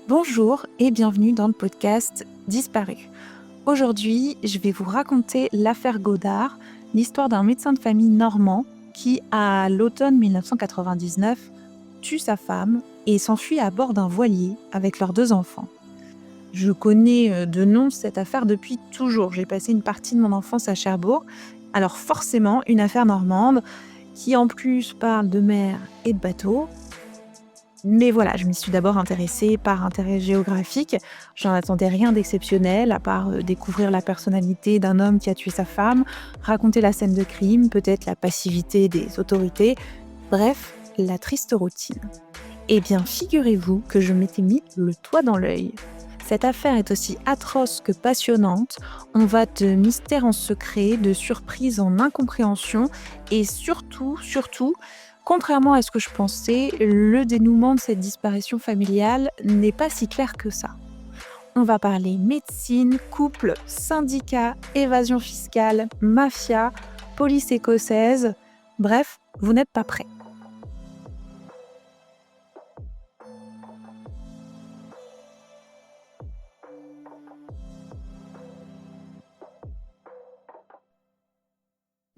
Bonjour et bienvenue dans le podcast Disparu. Aujourd'hui, je vais vous raconter l'affaire Godard, l'histoire d'un médecin de famille normand qui, à l'automne 1999, tue sa femme et s'enfuit à bord d'un voilier avec leurs 2 enfants. Je connais de nom cette affaire depuis toujours. J'ai passé une partie de mon enfance à Cherbourg. Alors forcément, une affaire normande qui en plus parle de mer et de bateau. Mais voilà, je m'y suis d'abord intéressée par intérêt géographique. J'en attendais rien d'exceptionnel, à part découvrir la personnalité d'un homme qui a tué sa femme, raconter la scène de crime, peut-être la passivité des autorités, bref, la triste routine. Eh bien, figurez-vous que je m'étais mis le doigt dans l'œil. Cette affaire est aussi atroce que passionnante. On va de mystère en secret, de surprise en incompréhension et surtout, contrairement à ce que je pensais, le dénouement de cette disparition familiale n'est pas si clair que ça. On va parler médecine, couple, syndicat, évasion fiscale, mafia, police écossaise. Bref, vous n'êtes pas prêts.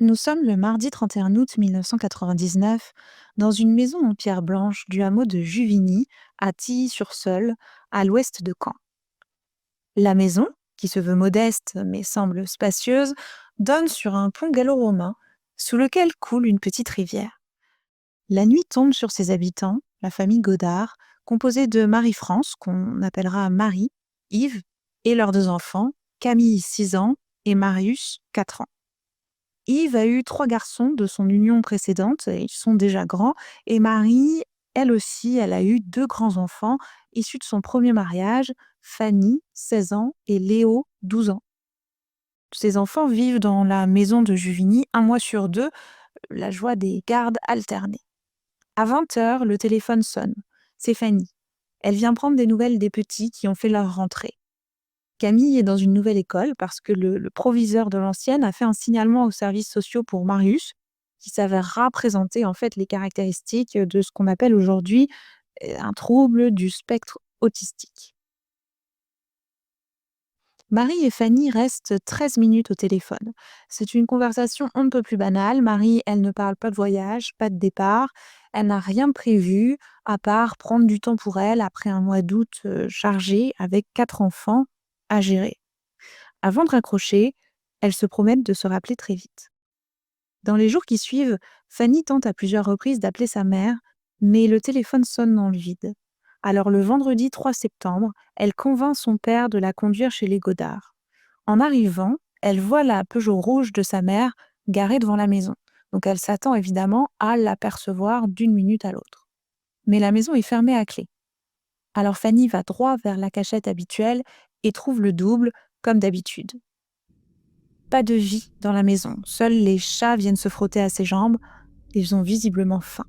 Nous sommes le mardi 31 août 1999 dans une maison en pierre blanche du hameau de Juvigny, à Tilly-sur-Seulles, à l'ouest de Caen. La maison, qui se veut modeste mais semble spacieuse, donne sur un pont gallo-romain sous lequel coule une petite rivière. La nuit tombe sur ses habitants, la famille Godard, composée de Marie-France, qu'on appellera Marie, Yves, et leurs 2 enfants, Camille 6 ans et Marius 4 ans. Yves a eu 3 garçons de son union précédente, et ils sont déjà grands, et Marie, elle aussi, elle a eu 2 grands-enfants issus de son premier mariage, Fanny, 16 ans, et Léo, 12 ans. Ces enfants vivent dans la maison de Juvigny 1 mois sur 2, la joie des gardes alternés. À 20h, le téléphone sonne. C'est Fanny. Elle vient prendre des nouvelles des petits qui ont fait leur rentrée. Camille est dans une nouvelle école parce que le proviseur de l'ancienne a fait un signalement aux services sociaux pour Marius, qui s'avérera présenter en fait les caractéristiques de ce qu'on appelle aujourd'hui un trouble du spectre autistique. Marie et Fanny restent 13 minutes au téléphone. C'est une conversation un peu plus banale. Marie, elle ne parle pas de voyage, pas de départ. Elle n'a rien prévu à part prendre du temps pour elle après un mois d'août chargé avec 4 enfants à gérer. Avant de raccrocher, elles se promettent de se rappeler très vite. Dans les jours qui suivent, Fanny tente à plusieurs reprises d'appeler sa mère, mais le téléphone sonne dans le vide. Alors le vendredi 3 septembre, elle convainc son père de la conduire chez les Godard. En arrivant, elle voit la Peugeot rouge de sa mère garée devant la maison. Donc elle s'attend évidemment à l'apercevoir d'une minute à l'autre. Mais la maison est fermée à clé. Alors Fanny va droit vers la cachette habituelle et trouve le double, comme d'habitude. Pas de vie dans la maison. Seuls les chats viennent se frotter à ses jambes. Ils ont visiblement faim.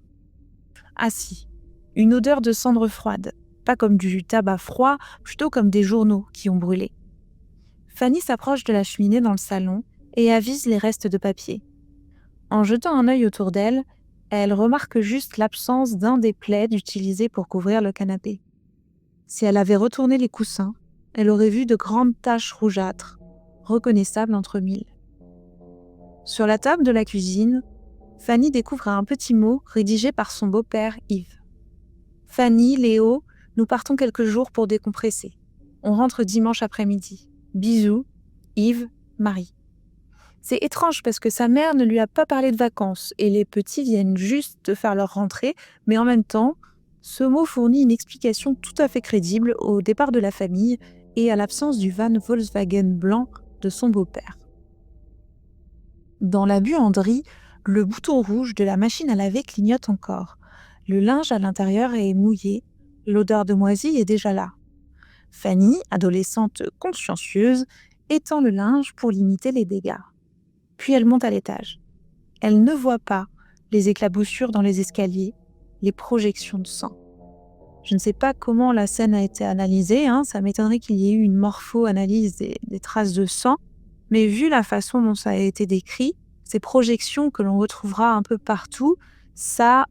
Assis. Une odeur de cendre froide. Pas comme du tabac froid, plutôt comme des journaux qui ont brûlé. Fanny s'approche de la cheminée dans le salon et avise les restes de papier. En jetant un œil autour d'elle, elle remarque juste l'absence d'un des plaids utilisés pour couvrir le canapé. Si elle avait retourné les coussins, elle aurait vu de grandes taches rougeâtres, reconnaissables entre mille. Sur la table de la cuisine, Fanny découvre un petit mot rédigé par son beau-père Yves. Fanny, Léo, nous partons quelques jours pour décompresser. On rentre dimanche après-midi. Bisous, Yves, Marie. C'est étrange parce que sa mère ne lui a pas parlé de vacances et les petits viennent juste de faire leur rentrée, mais en même temps, ce mot fournit une explication tout à fait crédible au départ de la famille et à l'absence du van Volkswagen blanc de son beau-père. Dans la buanderie, le bouton rouge de la machine à laver clignote encore. Le linge à l'intérieur est mouillé, l'odeur de moisi est déjà là. Fanny, adolescente consciencieuse, étend le linge pour limiter les dégâts. Puis elle monte à l'étage. Elle ne voit pas les éclaboussures dans les escaliers, les projections de sang. Je ne sais pas comment la scène a été analysée, ça m'étonnerait qu'il y ait eu une morpho-analyse des traces de sang, mais vu la façon dont ça a été décrit, ces projections que l'on retrouvera un peu partout, Ça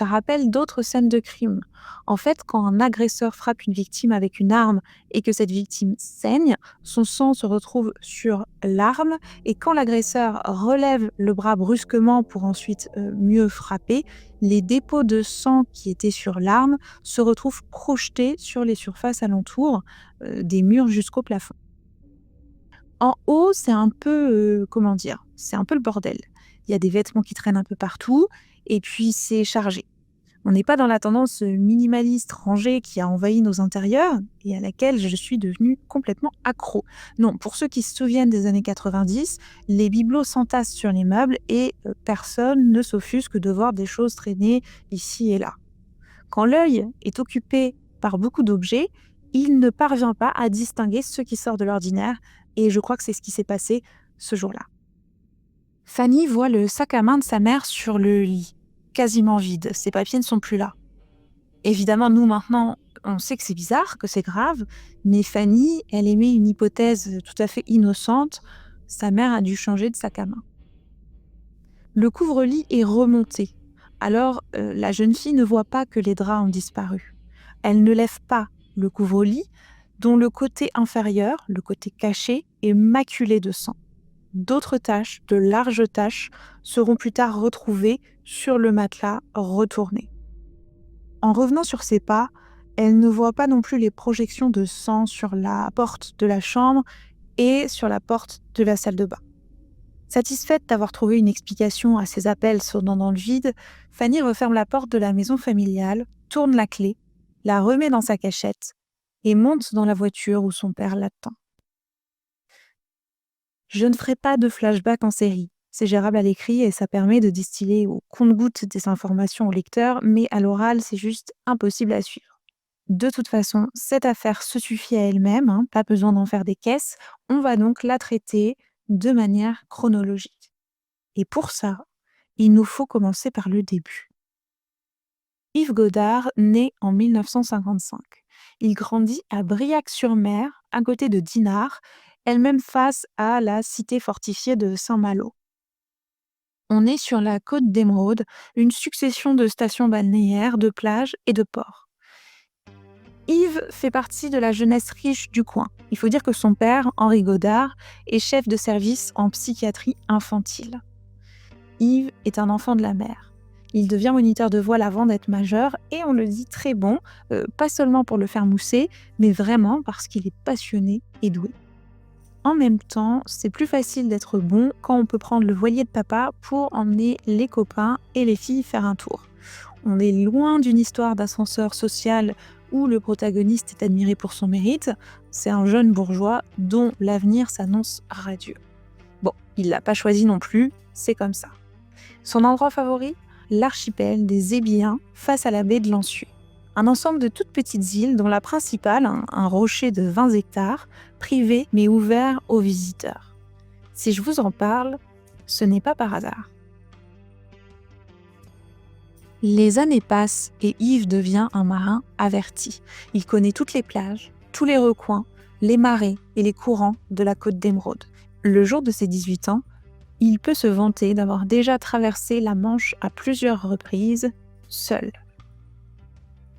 rappelle d'autres scènes de crime. En fait, quand un agresseur frappe une victime avec une arme et que cette victime saigne, son sang se retrouve sur l'arme et quand l'agresseur relève le bras brusquement pour ensuite, mieux frapper, les dépôts de sang qui étaient sur l'arme se retrouvent projetés sur les surfaces alentours, des murs jusqu'au plafond. En haut, c'est un peu, comment dire? C'est un peu le bordel. Il y a des vêtements qui traînent un peu partout et puis c'est chargé. On n'est pas dans la tendance, minimaliste rangée qui a envahi nos intérieurs et à laquelle je suis devenue complètement accro. Non, pour ceux qui se souviennent des années 90, les bibelots s'entassent sur les meubles et personne ne s'offusque de voir des choses traîner ici et là. Quand l'œil est occupé par beaucoup d'objets, il ne parvient pas à distinguer ce qui sort de l'ordinaire et je crois que c'est ce qui s'est passé ce jour-là. Fanny voit le sac à main de sa mère sur le lit, quasiment vide. Ses papiers ne sont plus là. Évidemment, nous maintenant, on sait que c'est bizarre, que c'est grave, mais Fanny, elle émet une hypothèse tout à fait innocente. Sa mère a dû changer de sac à main. Le couvre-lit est remonté. Alors, la jeune fille ne voit pas que les draps ont disparu. Elle ne lève pas le couvre-lit, dont le côté inférieur, le côté caché, est maculé de sang. D'autres taches, de larges taches, seront plus tard retrouvées sur le matelas retourné. En revenant sur ses pas, elle ne voit pas non plus les projections de sang sur la porte de la chambre et sur la porte de la salle de bain. Satisfaite d'avoir trouvé une explication à ses appels sonnant dans le vide, Fanny referme la porte de la maison familiale, tourne la clé, la remet dans sa cachette et monte dans la voiture où son père l'attend. Je ne ferai pas de flashback en série. C'est gérable à l'écrit et ça permet de distiller au compte-gouttes des informations au lecteur, mais à l'oral, c'est juste impossible à suivre. De toute façon, cette affaire se suffit à elle-même, pas besoin d'en faire des caisses. On va donc la traiter de manière chronologique. Et pour ça, il nous faut commencer par le début. Yves Godard naît en 1955. Il grandit à Briac-sur-Mer, à côté de Dinard, elle-même face à la cité fortifiée de Saint-Malo. On est sur la côte d'Émeraude, une succession de stations balnéaires, de plages et de ports. Yves fait partie de la jeunesse riche du coin. Il faut dire que son père, Henri Godard, est chef de service en psychiatrie infantile. Yves est un enfant de la mer. Il devient moniteur de voile avant d'être majeur et on le dit très bon, pas seulement pour le faire mousser, mais vraiment parce qu'il est passionné et doué. En même temps, c'est plus facile d'être bon quand on peut prendre le voilier de papa pour emmener les copains et les filles faire un tour. On est loin d'une histoire d'ascenseur social où le protagoniste est admiré pour son mérite. C'est un jeune bourgeois dont l'avenir s'annonce radieux. Bon, il l'a pas choisi non plus, c'est comme ça. Son endroit favori? L'archipel des Hébrides face à la baie de Lancieux. Un ensemble de toutes petites îles dont la principale, un rocher de 20 hectares, privé mais ouvert aux visiteurs. Si je vous en parle, ce n'est pas par hasard. Les années passent et Yves devient un marin averti. Il connaît toutes les plages, tous les recoins, les marées et les courants de la côte d'Émeraude. Le jour de ses 18 ans, il peut se vanter d'avoir déjà traversé la Manche à plusieurs reprises, seul.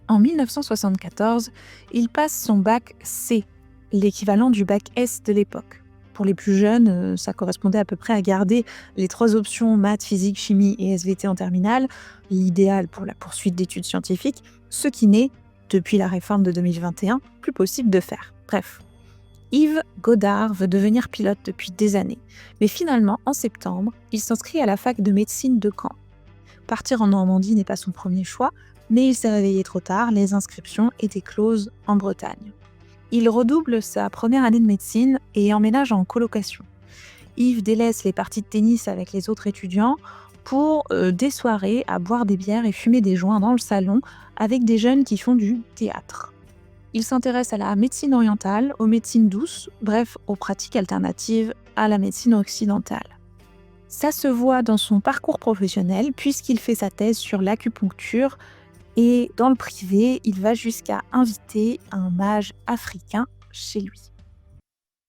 En 1974, il passe son bac C, l'équivalent du bac S de l'époque. Pour les plus jeunes, ça correspondait à peu près à garder les 3 options maths, physique, chimie et SVT en terminale, l'idéal pour la poursuite d'études scientifiques, ce qui n'est, depuis la réforme de 2021, plus possible de faire. Bref. Yves Godard veut devenir pilote depuis des années, mais finalement, en septembre, il s'inscrit à la fac de médecine de Caen. Partir en Normandie n'est pas son premier choix, mais il s'est réveillé trop tard, les inscriptions étaient closes en Bretagne. Il redouble sa première année de médecine et emménage en colocation. Yves délaisse les parties de tennis avec les autres étudiants pour des soirées à boire des bières et fumer des joints dans le salon avec des jeunes qui font du théâtre. Il s'intéresse à la médecine orientale, aux médecines douces, bref, aux pratiques alternatives à la médecine occidentale. Ça se voit dans son parcours professionnel puisqu'il fait sa thèse sur l'acupuncture et dans le privé, il va jusqu'à inviter un mage africain chez lui.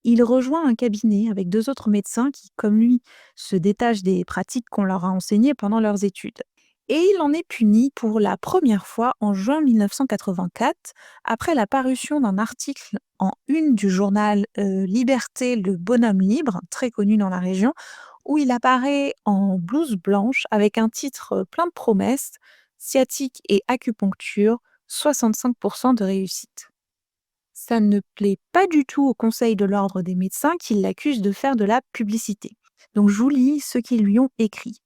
Il rejoint un cabinet avec 2 autres médecins qui, comme lui, se détachent des pratiques qu'on leur a enseignées pendant leurs études. Et il en est puni pour la première fois en juin 1984, après la parution d'un article en une du journal Liberté, le bonhomme libre, très connu dans la région, où il apparaît en blouse blanche avec un titre plein de promesses, sciatique et acupuncture, 65% de réussite. Ça ne plaît pas du tout au Conseil de l'ordre des médecins qui l'accuse de faire de la publicité. Donc je vous lis ce qu'ils lui ont écrit.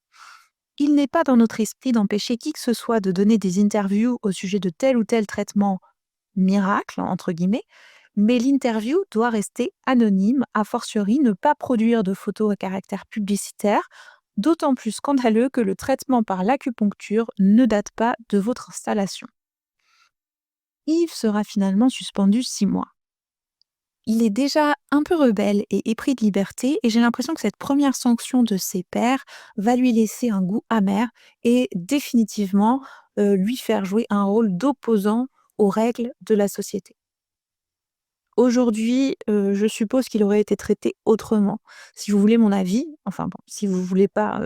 Il n'est pas dans notre esprit d'empêcher qui que ce soit de donner des interviews au sujet de tel ou tel traitement miracle, entre guillemets, mais l'interview doit rester anonyme, a fortiori ne pas produire de photos à caractère publicitaire, d'autant plus scandaleux que le traitement par l'acupuncture ne date pas de votre installation. Yves sera finalement suspendu 6 mois. Il est déjà un peu rebelle et épris de liberté et j'ai l'impression que cette première sanction de ses pairs va lui laisser un goût amer et définitivement lui faire jouer un rôle d'opposant aux règles de la société. Aujourd'hui, je suppose qu'il aurait été traité autrement. Si vous voulez mon avis, enfin bon, si vous voulez pas,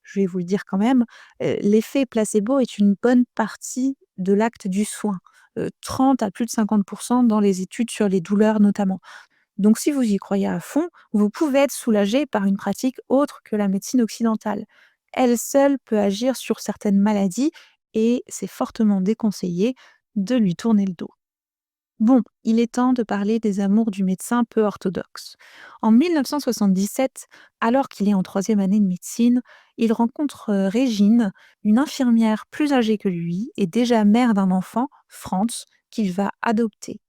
je vais vous le dire quand même, l'effet placebo est une bonne partie de l'acte du soin, 30 à plus de 50 dans les études sur les douleurs notamment. Donc si vous y croyez à fond, vous pouvez être soulagé par une pratique autre que la médecine occidentale. Elle seule peut agir sur certaines maladies et c'est fortement déconseillé de lui tourner le dos. Bon, il est temps de parler des amours du médecin peu orthodoxe. En 1977, alors qu'il est en troisième année de médecine, il rencontre Régine, une infirmière plus âgée que lui et déjà mère d'un enfant, Franz, qu'il va adopter.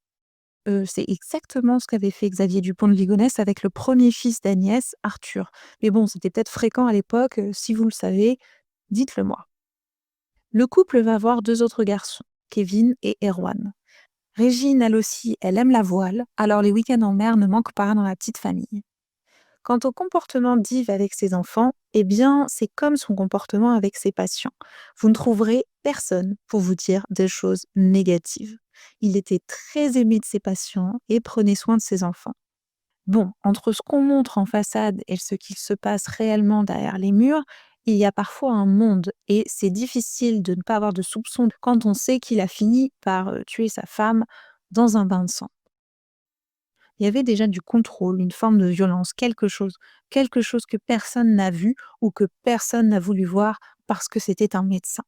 C'est exactement ce qu'avait fait Xavier Dupont de Ligonnès avec le premier fils d'Agnès, Arthur. Mais bon, c'était peut-être fréquent à l'époque, si vous le savez, dites-le moi. Le couple va avoir 2 autres garçons, Kevin et Erwan. Régine, elle aussi, elle aime la voile, alors les week-ends en mer ne manquent pas dans la petite famille. Quant au comportement d'Yves avec ses enfants, eh bien, c'est comme son comportement avec ses patients. Vous ne trouverez personne pour vous dire des choses négatives. Il était très aimé de ses patients et prenait soin de ses enfants. Bon, entre ce qu'on montre en façade et ce qu'il se passe réellement derrière les murs, il y a parfois un monde et c'est difficile de ne pas avoir de soupçons quand on sait qu'il a fini par tuer sa femme dans un bain de sang. Il y avait déjà du contrôle, une forme de violence, quelque chose que personne n'a vu ou que personne n'a voulu voir parce que c'était un médecin.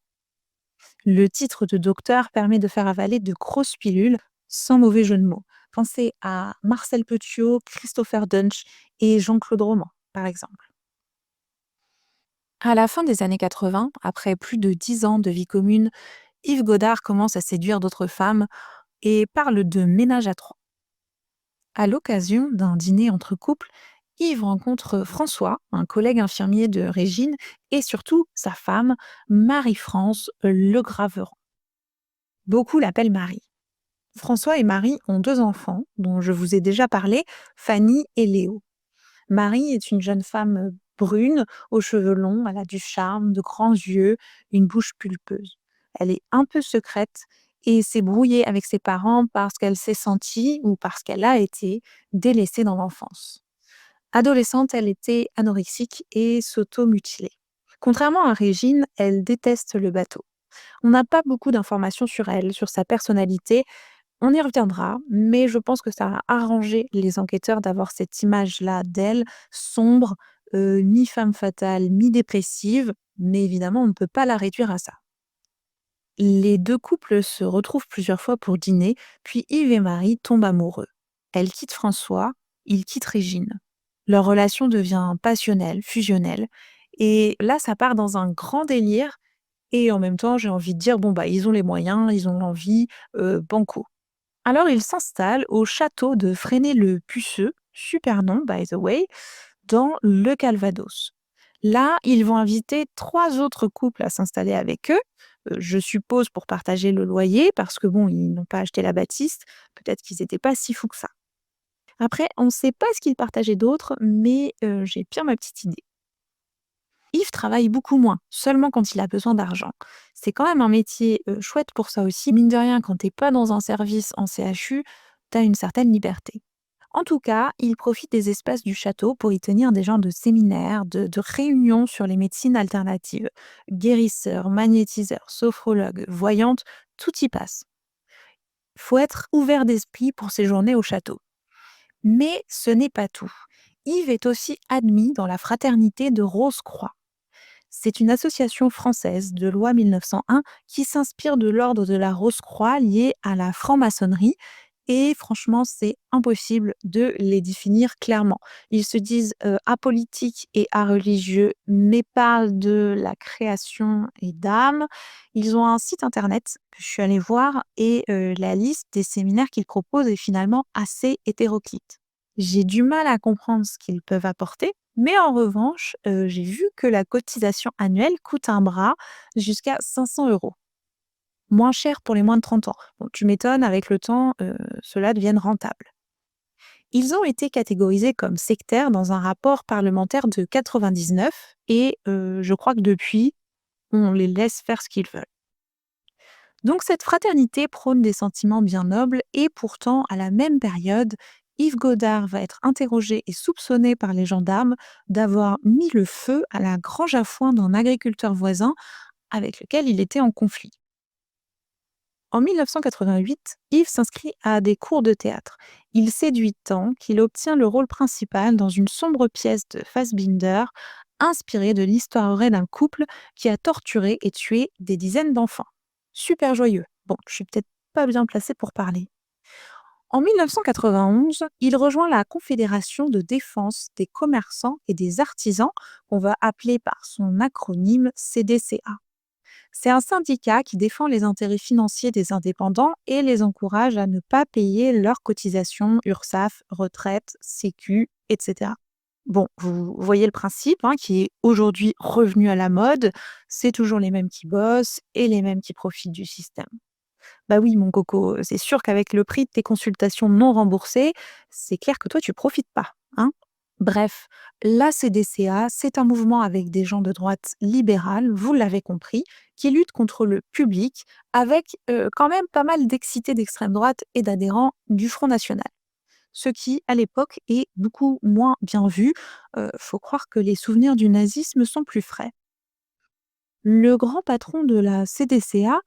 Le titre de docteur permet de faire avaler de grosses pilules sans mauvais jeu de mots. Pensez à Marcel Petiot, Christopher Dunch et Jean-Claude Roman, par exemple. À la fin des années 80, après plus de 10 ans de vie commune, Yves Godard commence à séduire d'autres femmes et parle de ménage à trois. À l'occasion d'un dîner entre couples, Yves rencontre François, un collègue infirmier de Régine, et surtout sa femme, Marie-France Le Graveran. Beaucoup l'appellent Marie. François et Marie ont 2 enfants, dont je vous ai déjà parlé, Fanny et Léo. Marie est une jeune femme brune, aux cheveux longs, elle a du charme, de grands yeux, une bouche pulpeuse. Elle est un peu secrète et s'est brouillée avec ses parents parce qu'elle s'est sentie ou parce qu'elle a été délaissée dans l'enfance. Adolescente, elle était anorexique et s'auto-mutilait. Contrairement à Régine, elle déteste le bateau. On n'a pas beaucoup d'informations sur elle, sur sa personnalité, on y reviendra, mais je pense que ça a arrangé les enquêteurs d'avoir cette image-là d'elle, sombre, mi-femme fatale, mi-dépressive, mais évidemment, on ne peut pas la réduire à ça. Les 2 couples se retrouvent plusieurs fois pour dîner, puis Yves et Marie tombent amoureux. Elle quitte François, il quitte Régine. Leur relation devient passionnelle, fusionnelle, et là, ça part dans un grand délire et en même temps, j'ai envie de dire: «Bon, bah, ils ont les moyens, ils ont l'envie, banco». Alors ils s'installent au château de Fresnay-le-Puceux, super nom by the way, dans le Calvados. Là, ils vont inviter 3 autres couples à s'installer avec eux, je suppose pour partager le loyer parce que bon, ils n'ont pas acheté la bâtisse, peut-être qu'ils étaient pas si fous que ça. Après, on ne sait pas ce qu'ils partageaient d'autre, mais j'ai bien ma petite idée. Yves travaille beaucoup moins, seulement quand il a besoin d'argent. C'est quand même un métier, chouette pour ça aussi. Mine de rien, quand tu es pas dans un service en CHU, tu as une certaine liberté. En tout cas, il profite des espaces du château pour y tenir des genres de séminaires, de réunions sur les médecines alternatives. Guérisseurs, magnétiseurs, sophrologues, voyantes, tout y passe. Faut être ouvert d'esprit pour séjourner au château. Mais ce n'est pas tout. Yves est aussi admis dans la fraternité de Rose-Croix. C'est une association française de loi 1901 qui s'inspire de l'ordre de la Rose-Croix lié à la franc-maçonnerie. Et franchement, c'est impossible de les définir clairement. Ils se disent apolitiques et religieux, mais parlent de la création et d'âme. Ils ont un site internet que je suis allée voir et la liste des séminaires qu'ils proposent est finalement assez hétéroclite. J'ai du mal à comprendre ce qu'ils peuvent apporter, mais en revanche, j'ai vu que la cotisation annuelle coûte un bras, jusqu'à 500 €. Moins cher pour les moins de 30 ans. Bon, tu m'étonnes, avec le temps, cela devienne rentable. Ils ont été catégorisés comme sectaires dans un rapport parlementaire de 99 et je crois que depuis, on les laisse faire ce qu'ils veulent. Donc cette fraternité prône des sentiments bien nobles et pourtant, à la même période, Yves Godard va être interrogé et soupçonné par les gendarmes d'avoir mis le feu à la grange à foin d'un agriculteur voisin avec lequel il était en conflit. En 1988, Yves s'inscrit à des cours de théâtre. Il séduit tant qu'il obtient le rôle principal dans une sombre pièce de Fassbinder, inspirée de l'histoire vraie d'un couple qui a torturé et tué des dizaines d'enfants. Super joyeux. Bon, je suis peut-être pas bien placée pour parler. En 1991, il rejoint la Confédération de défense des commerçants et des artisans, qu'on va appeler par son acronyme CDCA. C'est un syndicat qui défend les intérêts financiers des indépendants et les encourage à ne pas payer leurs cotisations URSSAF, retraite, Sécu, etc. Bon, vous voyez le principe, hein, qui est aujourd'hui revenu à la mode. C'est toujours les mêmes qui bossent et les mêmes qui profitent du système. Bah oui, mon coco, c'est sûr qu'avec le prix de tes consultations non remboursées, c'est clair que toi, tu profites pas, hein. Bref, la CDCA, c'est un mouvement avec des gens de droite libérale, vous l'avez compris, qui lutte contre le public avec quand même pas mal d'excités d'extrême droite et d'adhérents du Front National. Ce qui, à l'époque, est beaucoup moins bien vu. Faut croire que les souvenirs du nazisme sont plus frais. Le grand patron de la CDCA,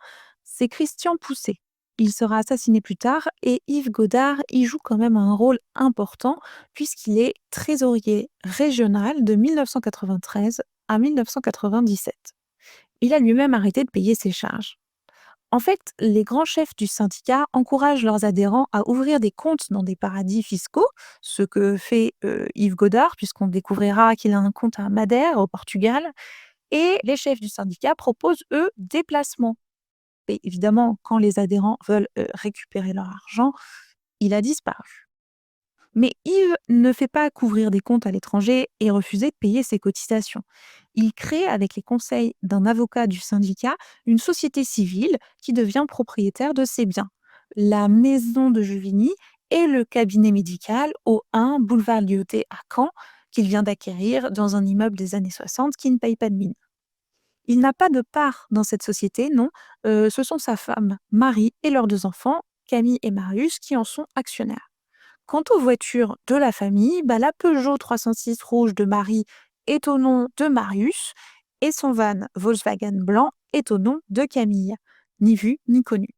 c'est Christian Pousset. Il sera assassiné plus tard et Yves Godard y joue quand même un rôle important puisqu'il est trésorier régional de 1993 à 1997. Il a lui-même arrêté de payer ses charges. En fait, les grands chefs du syndicat encouragent leurs adhérents à ouvrir des comptes dans des paradis fiscaux, ce que fait Yves Godard, puisqu'on découvrira qu'il a un compte à Madère, au Portugal, et les chefs du syndicat proposent, eux, des placements. Et évidemment, quand les adhérents veulent récupérer leur argent, il a disparu. Mais Yves ne fait pas couvrir des comptes à l'étranger et refuser de payer ses cotisations. Il crée, avec les conseils d'un avocat du syndicat, une société civile qui devient propriétaire de ses biens. La maison de Juvigny et le cabinet médical au 1 boulevard Lyautey à Caen, qu'il vient d'acquérir dans un immeuble des années 60 qui ne paye pas de mine. Il n'a pas de part dans cette société, non. Ce sont sa femme, Marie, et leurs 2 enfants, Camille et Marius, qui en sont actionnaires. Quant aux voitures de la famille, bah, la Peugeot 306 rouge de Marie est au nom de Marius et son van Volkswagen blanc est au nom de Camille. Ni vu ni connu.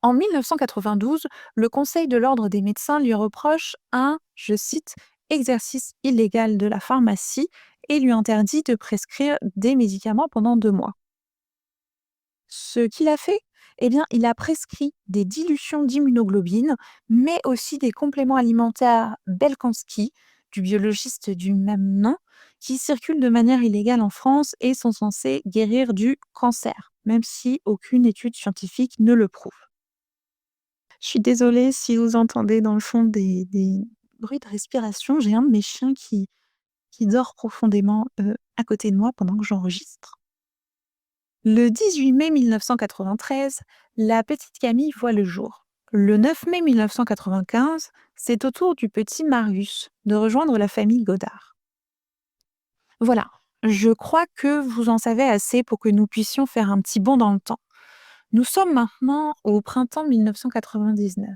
En 1992, le Conseil de l'ordre des médecins lui reproche un, je cite, exercice illégal de la pharmacie et lui interdit de prescrire des médicaments pendant 2 mois. Ce qu'il a fait, eh bien, il a prescrit des dilutions d'immunoglobine, mais aussi des compléments alimentaires Belkansky, du biologiste du même nom, qui circulent de manière illégale en France et sont censés guérir du cancer, même si aucune étude scientifique ne le prouve. Je suis désolée si vous entendez dans le fond des bruits de respiration. J'ai un de mes chiens qui dort profondément, à côté de moi pendant que j'enregistre. Le 18 mai 1993, la petite Camille voit le jour. Le 9 mai 1995, c'est au tour du petit Marius de rejoindre la famille Godard. Voilà, je crois que vous en savez assez pour que nous puissions faire un petit bond dans le temps. Nous sommes maintenant au printemps 1999.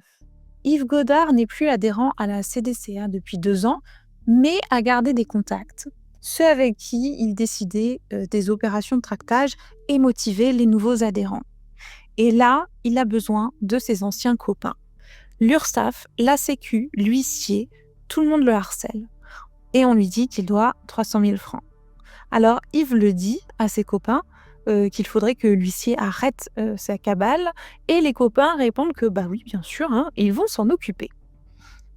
Yves Godard n'est plus adhérent à la CDCA depuis 2 ans, mais a gardé des contacts, ceux avec qui il décidait des opérations de tractage et motivait les nouveaux adhérents. Et là, il a besoin de ses anciens copains. L'URSSAF, la Sécu, l'huissier, tout le monde le harcèle. Et on lui dit qu'il doit 300 000 francs. Alors Yves le dit à ses copains qu'il faudrait que l'huissier arrête sa cabale, et les copains répondent que bah oui, bien sûr, hein, ils vont s'en occuper.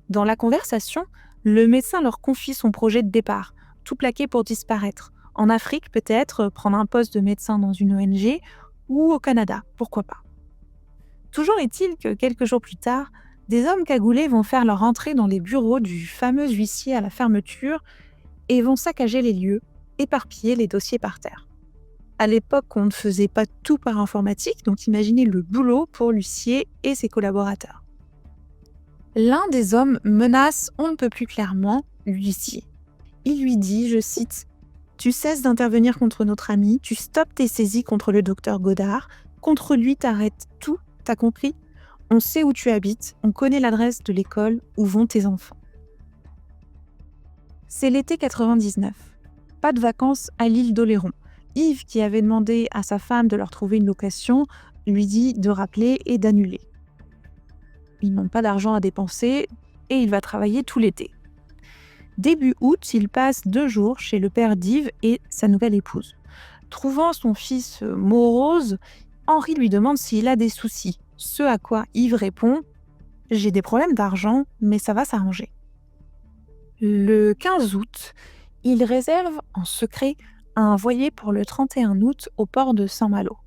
Dans la conversation, le médecin leur confie son projet de départ, tout plaqué pour disparaître. En Afrique, peut-être, prendre un poste de médecin dans une ONG, ou au Canada, pourquoi pas. Toujours est-il que quelques jours plus tard, des hommes cagoulés vont faire leur entrée dans les bureaux du fameux huissier à la fermeture et vont saccager les lieux, éparpiller les dossiers par terre. À l'époque, on ne faisait pas tout par informatique, donc imaginez le boulot pour l'huissier et ses collaborateurs. L'un des hommes menace on ne peut plus clairement l'huissier. Il lui dit, je cite, « Tu cesses d'intervenir contre notre ami, tu stoppes tes saisies contre le docteur Godard, contre lui t'arrêtes tout, t'as compris ? On sait où tu habites, on connaît l'adresse de l'école où vont tes enfants. » C'est l'été 99. Pas de vacances à l'île d'Oléron. Yves, qui avait demandé à sa femme de leur trouver une location, lui dit de rappeler et d'annuler. Ils n'ont pas d'argent à dépenser et il va travailler tout l'été. Début août, il passe 2 jours chez le père d'Yves et sa nouvelle épouse. Trouvant son fils morose, Henri lui demande s'il a des soucis, ce à quoi Yves répond « J'ai des problèmes d'argent, mais ça va s'arranger ». Le 15 août, il réserve en secret un voilier pour le 31 août au port de Saint-Malo.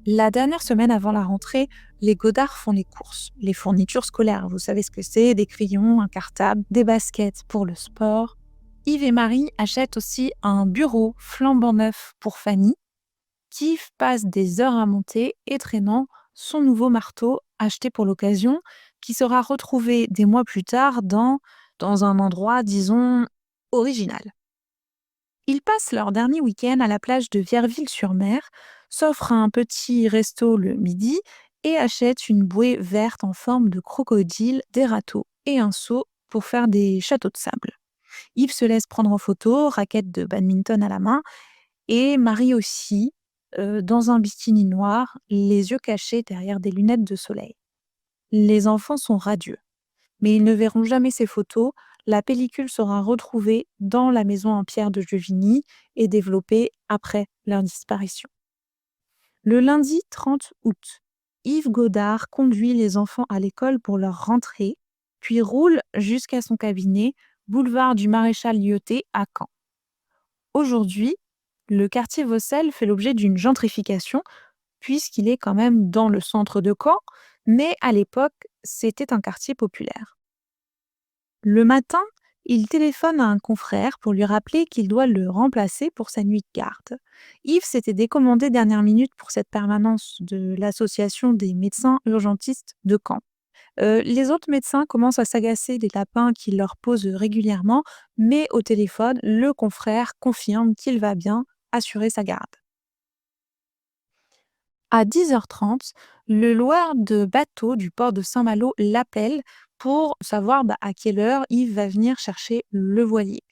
La dernière semaine avant la rentrée, les Godard font les courses, les fournitures scolaires. Vous savez ce que c'est, des crayons, un cartable, des baskets pour le sport. Yves et Marie achètent aussi un bureau flambant neuf pour Fanny. Yves passe des heures à monter et traînant son nouveau marteau acheté pour l'occasion, qui sera retrouvé des mois plus tard dans un endroit, disons, original. Ils passent leur dernier week-end à la plage de Vierville-sur-Mer, s'offrent un petit resto le midi et achètent une bouée verte en forme de crocodile, des râteaux et un seau pour faire des châteaux de sable. Yves se laisse prendre en photo, raquette de badminton à la main, et Marie aussi, dans un bikini noir, les yeux cachés derrière des lunettes de soleil. Les enfants sont radieux, mais ils ne verront jamais ces photos. La pellicule sera retrouvée dans la maison en pierre de Giovigny et développée après leur disparition. Le lundi 30 août, Yves Godard conduit les enfants à l'école pour leur rentrée, puis roule jusqu'à son cabinet, boulevard du Maréchal Lyoté à Caen. Aujourd'hui, le quartier Vaucelles fait l'objet d'une gentrification, puisqu'il est quand même dans le centre de Caen, mais à l'époque, c'était un quartier populaire. Le matin, il téléphone à un confrère pour lui rappeler qu'il doit le remplacer pour sa nuit de garde. Yves s'était décommandé dernière minute pour cette permanence de l'association des médecins urgentistes de Caen. Les autres médecins commencent à s'agacer des lapins qu'il leur pose régulièrement, mais au téléphone, le confrère confirme qu'il va bien assurer sa garde. À 10h30, le loueur de bateau du port de Saint-Malo l'appelle pour savoir à quelle heure Yves va venir chercher le voilier.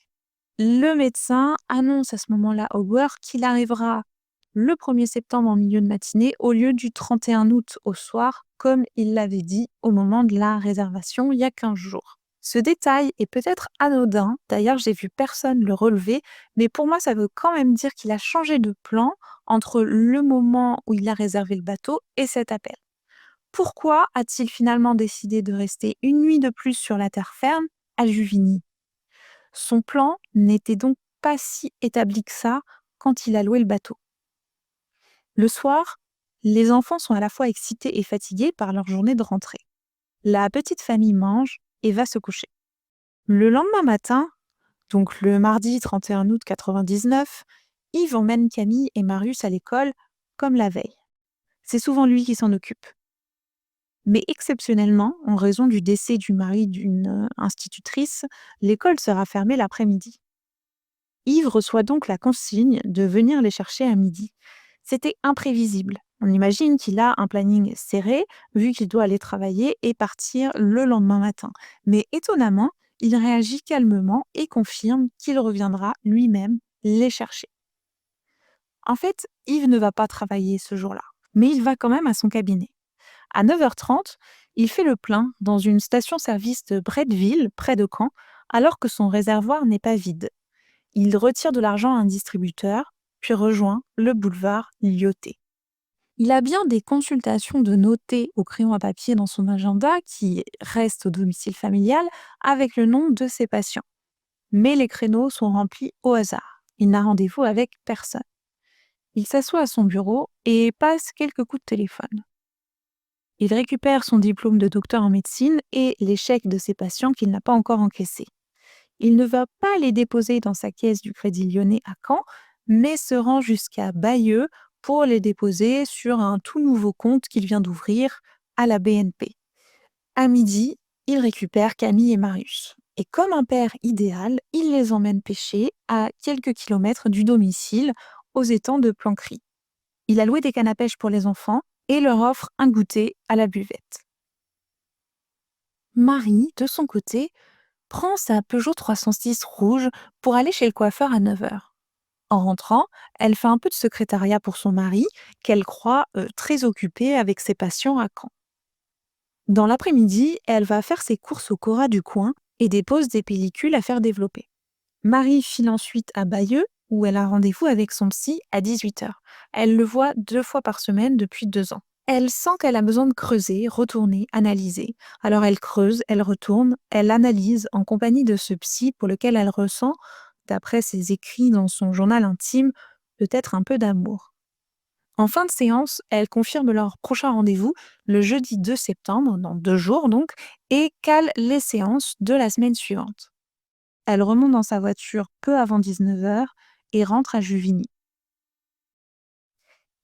Le médecin annonce à ce moment-là au loueur qu'il arrivera le 1er septembre en milieu de matinée au lieu du 31 août au soir, comme il l'avait dit au moment de la réservation il y a 15 jours. Ce détail est peut-être anodin, d'ailleurs j'ai vu personne le relever, mais pour moi ça veut quand même dire qu'il a changé de plan entre le moment où il a réservé le bateau et cet appel. Pourquoi a-t-il finalement décidé de rester une nuit de plus sur la terre ferme à Juvigny ? Son plan n'était donc pas si établi que ça quand il a loué le bateau. Le soir, les enfants sont à la fois excités et fatigués par leur journée de rentrée. La petite famille mange et va se coucher. Le lendemain matin, donc le mardi 31 août 99, Yves emmène Camille et Marius à l'école comme la veille. C'est souvent lui qui s'en occupe. Mais exceptionnellement, en raison du décès du mari d'une institutrice, l'école sera fermée l'après-midi. Yves reçoit donc la consigne de venir les chercher à midi. C'était imprévisible, On imagine qu'il a un planning serré, vu qu'il doit aller travailler et partir le lendemain matin. Mais étonnamment, il réagit calmement et confirme qu'il reviendra lui-même les chercher. En fait, Yves ne va pas travailler ce jour-là, mais il va quand même à son cabinet. À 9h30, il fait le plein dans une station-service de Bretteville, près de Caen, alors que son réservoir n'est pas vide. Il retire de l'argent à un distributeur, puis rejoint le boulevard Lyautey. Il a bien des consultations de noter au crayon à papier dans son agenda qui restent au domicile familial avec le nom de ses patients. Mais les créneaux sont remplis au hasard. Il n'a rendez-vous avec personne. Il s'assoit à son bureau et passe quelques coups de téléphone. Il récupère son diplôme de docteur en médecine et les chèques de ses patients qu'il n'a pas encore encaissés. Il ne va pas les déposer dans sa caisse du Crédit Lyonnais à Caen, mais se rend jusqu'à Bayeux pour les déposer sur un tout nouveau compte qu'il vient d'ouvrir à la BNP. À midi, il récupère Camille et Marius. Et comme un père idéal, il les emmène pêcher à quelques kilomètres du domicile, aux étangs de Planquerie. Il a loué des cannes à pêche pour les enfants et leur offre un goûter à la buvette. Marie, de son côté, prend sa Peugeot 306 rouge pour aller chez le coiffeur à 9h. En rentrant, elle fait un peu de secrétariat pour son mari, qu'elle croit très occupé avec ses patients à Caen. Dans l'après-midi, elle va faire ses courses au Cora du coin et dépose des pellicules à faire développer. Marie file ensuite à Bayeux, où elle a rendez-vous avec son psy à 18h. Elle le voit 2 fois par semaine depuis 2 ans. Elle sent qu'elle a besoin de creuser, retourner, analyser. Alors elle creuse, elle retourne, elle analyse en compagnie de ce psy pour lequel elle ressent, d'après ses écrits dans son journal intime, peut-être un peu d'amour. En fin de séance, elle confirme leur prochain rendez-vous le jeudi 2 septembre, dans 2 jours donc, et cale les séances de la semaine suivante. Elle remonte dans sa voiture peu avant 19h et rentre à Juvigny.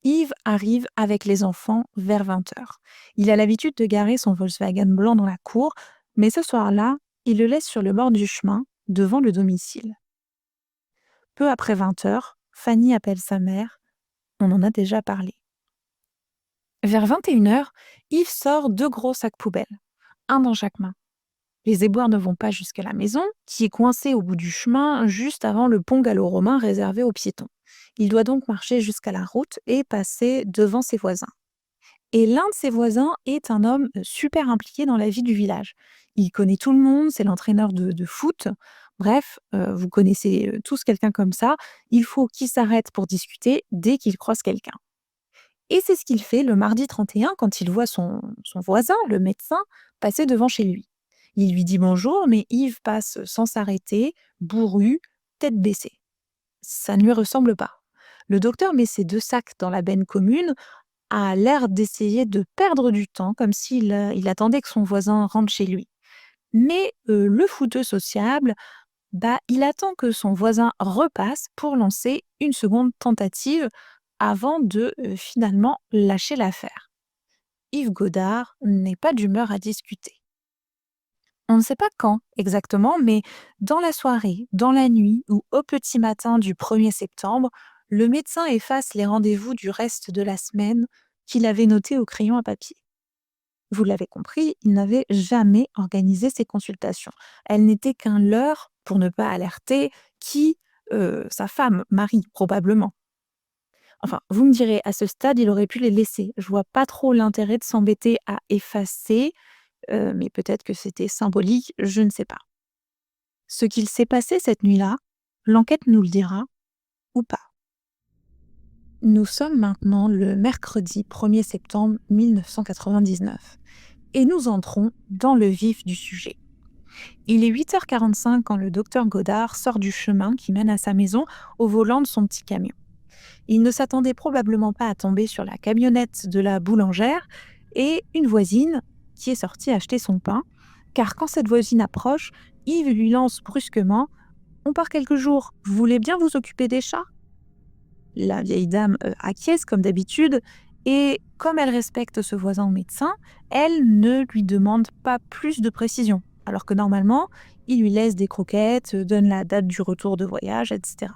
Yves arrive avec les enfants vers 20h. Il a l'habitude de garer son Volkswagen blanc dans la cour, mais ce soir-là, il le laisse sur le bord du chemin, devant le domicile. Peu après 20h, Fanny appelle sa mère. On en a déjà parlé. Vers 21h, Yves sort 2 gros sacs poubelles, un dans chaque main. Les éboueurs ne vont pas jusqu'à la maison, qui est coincée au bout du chemin, juste avant le pont gallo-romain réservé aux piétons. Il doit donc marcher jusqu'à la route et passer devant ses voisins. Et l'un de ses voisins est un homme super impliqué dans la vie du village. Il connaît tout le monde, c'est l'entraîneur de foot. Bref, vous connaissez tous quelqu'un comme ça. Il faut qu'il s'arrête pour discuter dès qu'il croise quelqu'un. Et c'est ce qu'il fait le mardi 31 quand il voit son voisin, le médecin, passer devant chez lui. Il lui dit bonjour, mais Yves passe sans s'arrêter, bourru, tête baissée. Ça ne lui ressemble pas. Le docteur met ses 2 sacs dans la benne commune, a l'air d'essayer de perdre du temps, comme il attendait que son voisin rentre chez lui. Mais le fouteux sociable, il attend que son voisin repasse pour lancer une seconde tentative avant de finalement lâcher l'affaire. Yves Godard n'est pas d'humeur à discuter. On ne sait pas quand exactement, mais dans la soirée, dans la nuit ou au petit matin du 1er septembre, le médecin efface les rendez-vous du reste de la semaine qu'il avait notés au crayon à papier. Vous l'avez compris, il n'avait jamais organisé ces consultations. Elles n'étaient qu'un leurre pour ne pas alerter sa femme, Marie, probablement. Enfin, vous me direz, à ce stade, il aurait pu les laisser. Je vois pas trop l'intérêt de s'embêter à effacer, mais peut-être que c'était symbolique, je ne sais pas. Ce qu'il s'est passé cette nuit-là, l'enquête nous le dira, ou pas. Nous sommes maintenant le mercredi 1er septembre 1999 et nous entrons dans le vif du sujet. Il est 8h45 quand le docteur Godard sort du chemin qui mène à sa maison au volant de son petit camion. Il ne s'attendait probablement pas à tomber sur la camionnette de la boulangère et une voisine qui est sortie acheter son pain, car quand cette voisine approche, Yves lui lance brusquement « On part quelques jours, vous voulez bien vous occuper des chats ?» La vieille dame acquiesce comme d'habitude et comme elle respecte ce voisin médecin, elle ne lui demande pas plus de précision, alors que normalement, il lui laisse des croquettes, donne la date du retour de voyage, etc.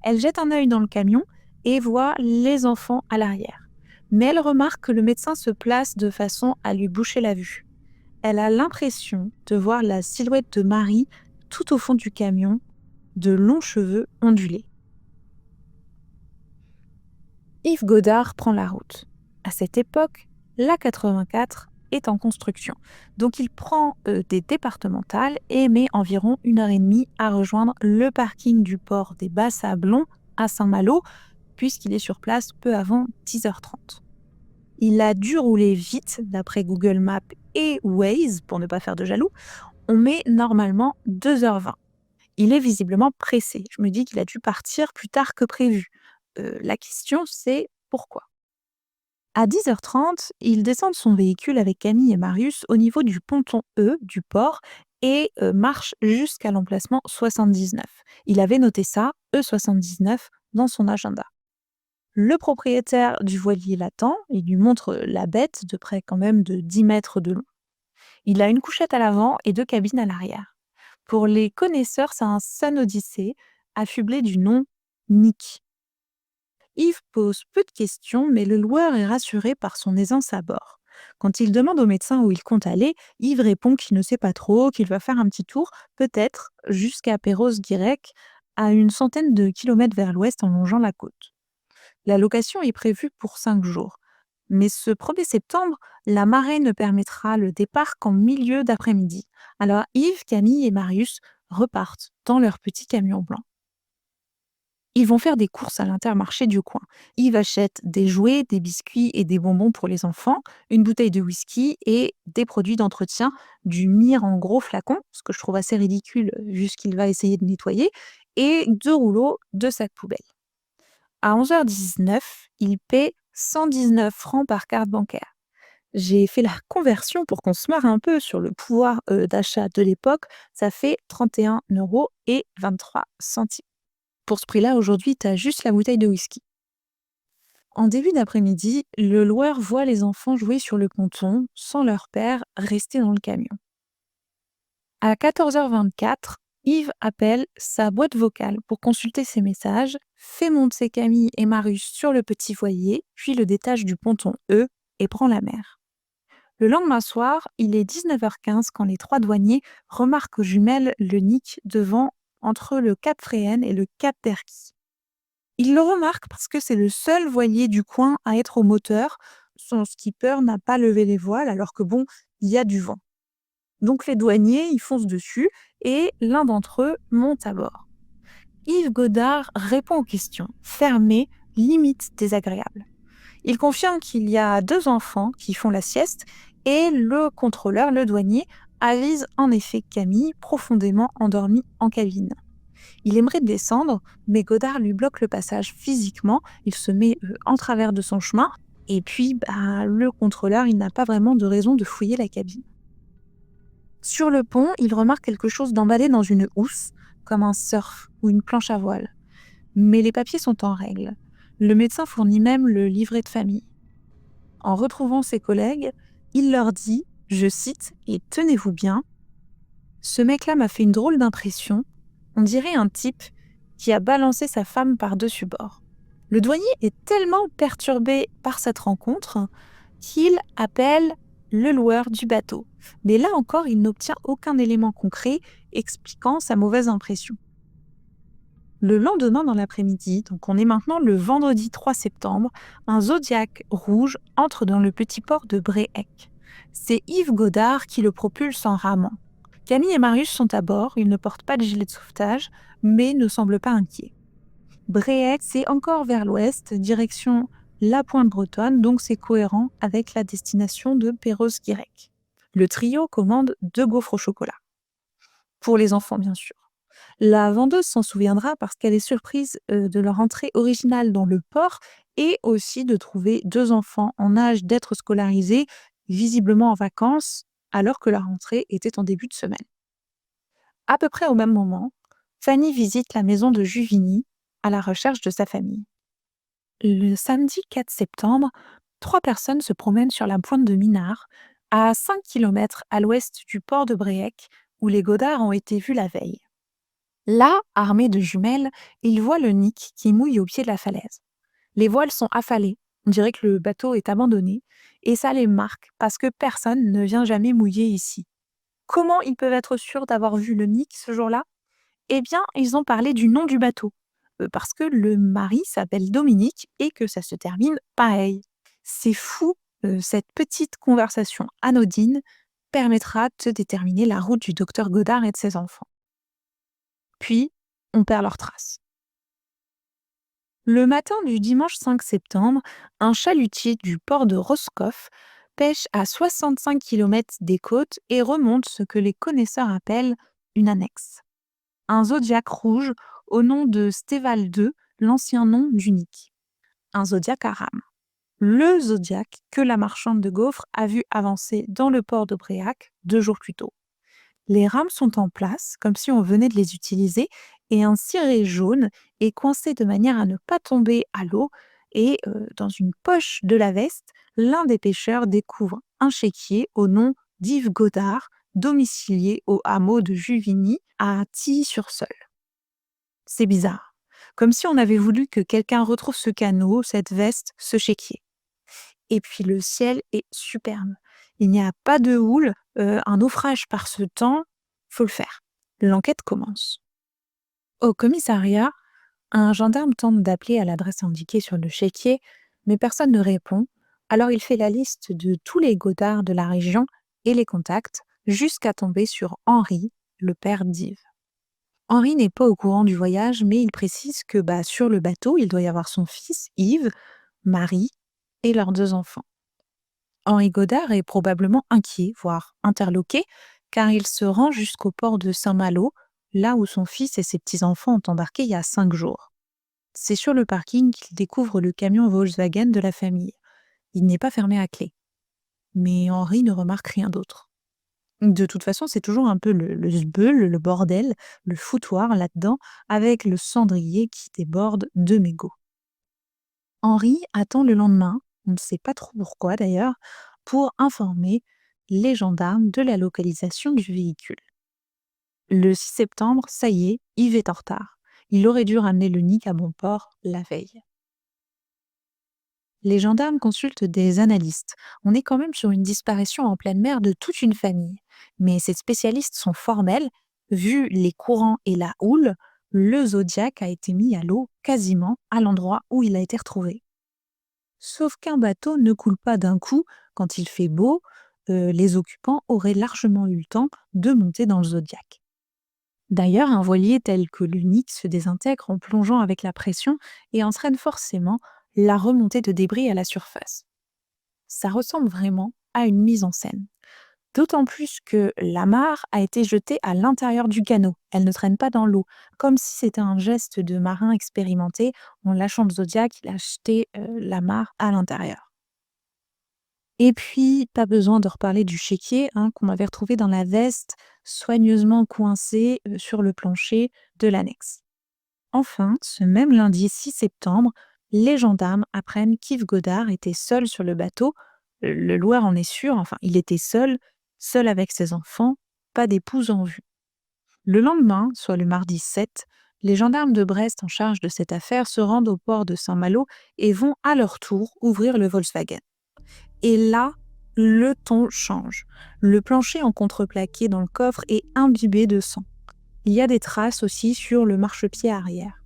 Elle jette un œil dans le camion et voit les enfants à l'arrière. Mais elle remarque que le médecin se place de façon à lui boucher la vue. Elle a l'impression de voir la silhouette de Marie tout au fond du camion, de longs cheveux ondulés. Yves Godard prend la route. À cette époque, l'A84 est en construction. Donc il prend des départementales et met environ 1 heure et demie à rejoindre le parking du port des Bas-Sablons à Saint-Malo, puisqu'il est sur place peu avant 10h30. Il a dû rouler vite, d'après Google Maps et Waze, pour ne pas faire de jaloux. On met normalement 2h20. Il est visiblement pressé. Je me dis qu'il a dû partir plus tard que prévu. La question, c'est pourquoi? À 10h30, il descend de son véhicule avec Camille et Marius au niveau du ponton E du port et marche jusqu'à l'emplacement 79. Il avait noté ça, E79, dans son agenda. Le propriétaire du voilier l'attend, il lui montre la bête de près quand même de 10 mètres de long. Il a une couchette à l'avant et 2 cabines à l'arrière. Pour les connaisseurs, c'est un Sun Odyssey affublé du nom Nick. Yves pose peu de questions, mais le loueur est rassuré par son aisance à bord. Quand il demande au médecin où il compte aller, Yves répond qu'il ne sait pas trop, qu'il va faire un petit tour, peut-être jusqu'à Perros-Guirec, à une centaine de kilomètres vers l'ouest en longeant la côte. La location est prévue pour 5 jours. Mais ce 1er septembre, la marée ne permettra le départ qu'en milieu d'après-midi. Alors Yves, Camille et Marius repartent dans leur petit camion blanc. Ils vont faire des courses à l'Intermarché du coin. Yves achète des jouets, des biscuits et des bonbons pour les enfants, une bouteille de whisky et des produits d'entretien, du myrrhe en gros flacons, ce que je trouve assez ridicule vu ce qu'il va essayer de nettoyer, et 2 rouleaux de sacs poubelle. À 11h19, il paie 119 francs par carte bancaire. J'ai fait la conversion pour qu'on se marre un peu sur le pouvoir d'achat de l'époque. Ça fait 31,23 €. Pour ce prix-là, aujourd'hui, tu as juste la bouteille de whisky. En début d'après-midi, le loueur voit les enfants jouer sur le ponton, sans leur père rester dans le camion. À 14h24, Yves appelle sa boîte vocale pour consulter ses messages, fait monter Camille et Marius sur le petit voilier, puis le détache du ponton E et prend la mer. Le lendemain soir, il est 19h15 quand les 3 douaniers remarquent aux jumelles le Nick devant entre le cap Fréhel et le cap d'Erquy. Ils le remarquent parce que c'est le seul voilier du coin à être au moteur. Son skipper n'a pas levé les voiles alors que bon, il y a du vent. Donc les douaniers, ils foncent dessus et l'un d'entre eux monte à bord. Yves Godard répond aux questions, fermé, limite désagréable. Il confirme qu'il y a 2 enfants qui font la sieste et le contrôleur, le douanier, avise en effet Camille, profondément endormie en cabine. Il aimerait descendre, mais Godard lui bloque le passage physiquement, il se met en travers de son chemin, et puis le contrôleur, il n'a pas vraiment de raison de fouiller la cabine. Sur le pont, il remarque quelque chose d'emballé dans une housse, comme un surf ou une planche à voile. Mais les papiers sont en règle. Le médecin fournit même le livret de famille. En retrouvant ses collègues, il leur dit, je cite, et tenez-vous bien, « Ce mec-là m'a fait une drôle d'impression. On dirait un type qui a balancé sa femme par-dessus bord. » Le douanier est tellement perturbé par cette rencontre qu'il appelle le loueur du bateau. Mais là encore, il n'obtient aucun élément concret expliquant sa mauvaise impression. Le lendemain dans l'après-midi, donc on est maintenant le vendredi 3 septembre, un Zodiac rouge entre dans le petit port de Bréhec. C'est Yves Godard qui le propulse en ramant. Camille et Marius sont à bord, ils ne portent pas de gilet de sauvetage, mais ne semblent pas inquiets. Bréhec, c'est encore vers l'ouest, direction la Pointe Bretonne, donc c'est cohérent avec la destination de Perros-Guirec. Le trio commande 2 gaufres au chocolat. Pour les enfants, bien sûr. La vendeuse s'en souviendra parce qu'elle est surprise de leur entrée originale dans le port et aussi de trouver 2 enfants en âge d'être scolarisés, visiblement en vacances, alors que la rentrée était en début de semaine. À peu près au même moment, Fanny visite la maison de Juvigny à la recherche de sa famille. Le samedi 4 septembre, 3 personnes se promènent sur la pointe de Minard, à 5 km à l'ouest du port de Bréhec, où les Godards ont été vus la veille. Là, armés de jumelles, ils voient le Nick qui mouille au pied de la falaise. Les voiles sont affalées, On dirait que le bateau est abandonné et ça les marque parce que personne ne vient jamais mouiller ici. Comment ils peuvent être sûrs d'avoir vu le Nick ce jour-là? Eh bien, ils ont parlé du nom du bateau, parce que le mari s'appelle Dominique et que ça se termine pareil. C'est fou, cette petite conversation anodine permettra de déterminer la route du docteur Godard et de ses enfants. Puis, on perd leurs traces. Le matin du dimanche 5 septembre, un chalutier du port de Roscoff pêche à 65 km des côtes et remonte ce que les connaisseurs appellent une annexe. Un zodiaque rouge au nom de Stéval II, l'ancien nom d'Unique. Un zodiaque à rames. Le zodiaque que la marchande de gaufres a vu avancer dans le port de Bréac 2 jours plus tôt. Les rames sont en place, comme si on venait de les utiliser, et un ciré jaune est coincé de manière à ne pas tomber à l'eau. Et dans une poche de la veste, l'un des pêcheurs découvre un chéquier au nom d'Yves Godard, domicilié au hameau de Juvigny à Tilly-sur-Seul. C'est bizarre, comme si on avait voulu que quelqu'un retrouve ce canot, cette veste, ce chéquier. Et puis le ciel est superbe. Il n'y a pas de houle, un naufrage par ce temps, faut le faire. L'enquête commence. Au commissariat, un gendarme tente d'appeler à l'adresse indiquée sur le chéquier, mais personne ne répond, alors il fait la liste de tous les Godards de la région et les contacte jusqu'à tomber sur Henri, le père d'Yves. Henri n'est pas au courant du voyage, mais il précise que sur le bateau, il doit y avoir son fils, Yves, Marie et leurs 2 enfants. Henri Godard est probablement inquiet, voire interloqué, car il se rend jusqu'au port de Saint-Malo, là où son fils et ses petits-enfants ont embarqué il y a 5 jours. C'est sur le parking qu'il découvre le camion Volkswagen de la famille. Il n'est pas fermé à clé. Mais Henri ne remarque rien d'autre. De toute façon, c'est toujours un peu le sbeul, le bordel, le foutoir là-dedans, avec le cendrier qui déborde de mégots. Henri attend le lendemain, on ne sait pas trop pourquoi d'ailleurs, pour informer les gendarmes de la localisation du véhicule. Le 6 septembre, ça y est, Yves est en retard. Il aurait dû ramener le Nick à bon port la veille. Les gendarmes consultent des analystes. On est quand même sur une disparition en pleine mer de toute une famille. Mais ces spécialistes sont formels. Vu les courants et la houle, le Zodiac a été mis à l'eau quasiment à l'endroit où il a été retrouvé. Sauf qu'un bateau ne coule pas d'un coup quand il fait beau. Les occupants auraient largement eu le temps de monter dans le Zodiac. D'ailleurs, un voilier tel que l'Unique se désintègre en plongeant avec la pression et entraîne forcément la remontée de débris à la surface. Ça ressemble vraiment à une mise en scène. D'autant plus que l'amarre a été jetée à l'intérieur du canot. Elle ne traîne pas dans l'eau, comme si c'était un geste de marin expérimenté. En lâchant le Zodiac, il a jeté l'amarre à l'intérieur. Et puis, pas besoin de reparler du chéquier qu'on avait retrouvé dans la veste, soigneusement coincé sur le plancher de l'annexe. Enfin, ce même lundi 6 septembre, les gendarmes apprennent qu'Yves Godard était seul sur le bateau. Le loueur en est sûr, enfin, il était seul avec ses enfants, pas d'épouse en vue. Le lendemain, soit le mardi 7, les gendarmes de Brest en charge de cette affaire se rendent au port de Saint-Malo et vont à leur tour ouvrir le Volkswagen. Et là, le ton change. Le plancher en contreplaqué dans le coffre est imbibé de sang. Il y a des traces aussi sur le marchepied arrière.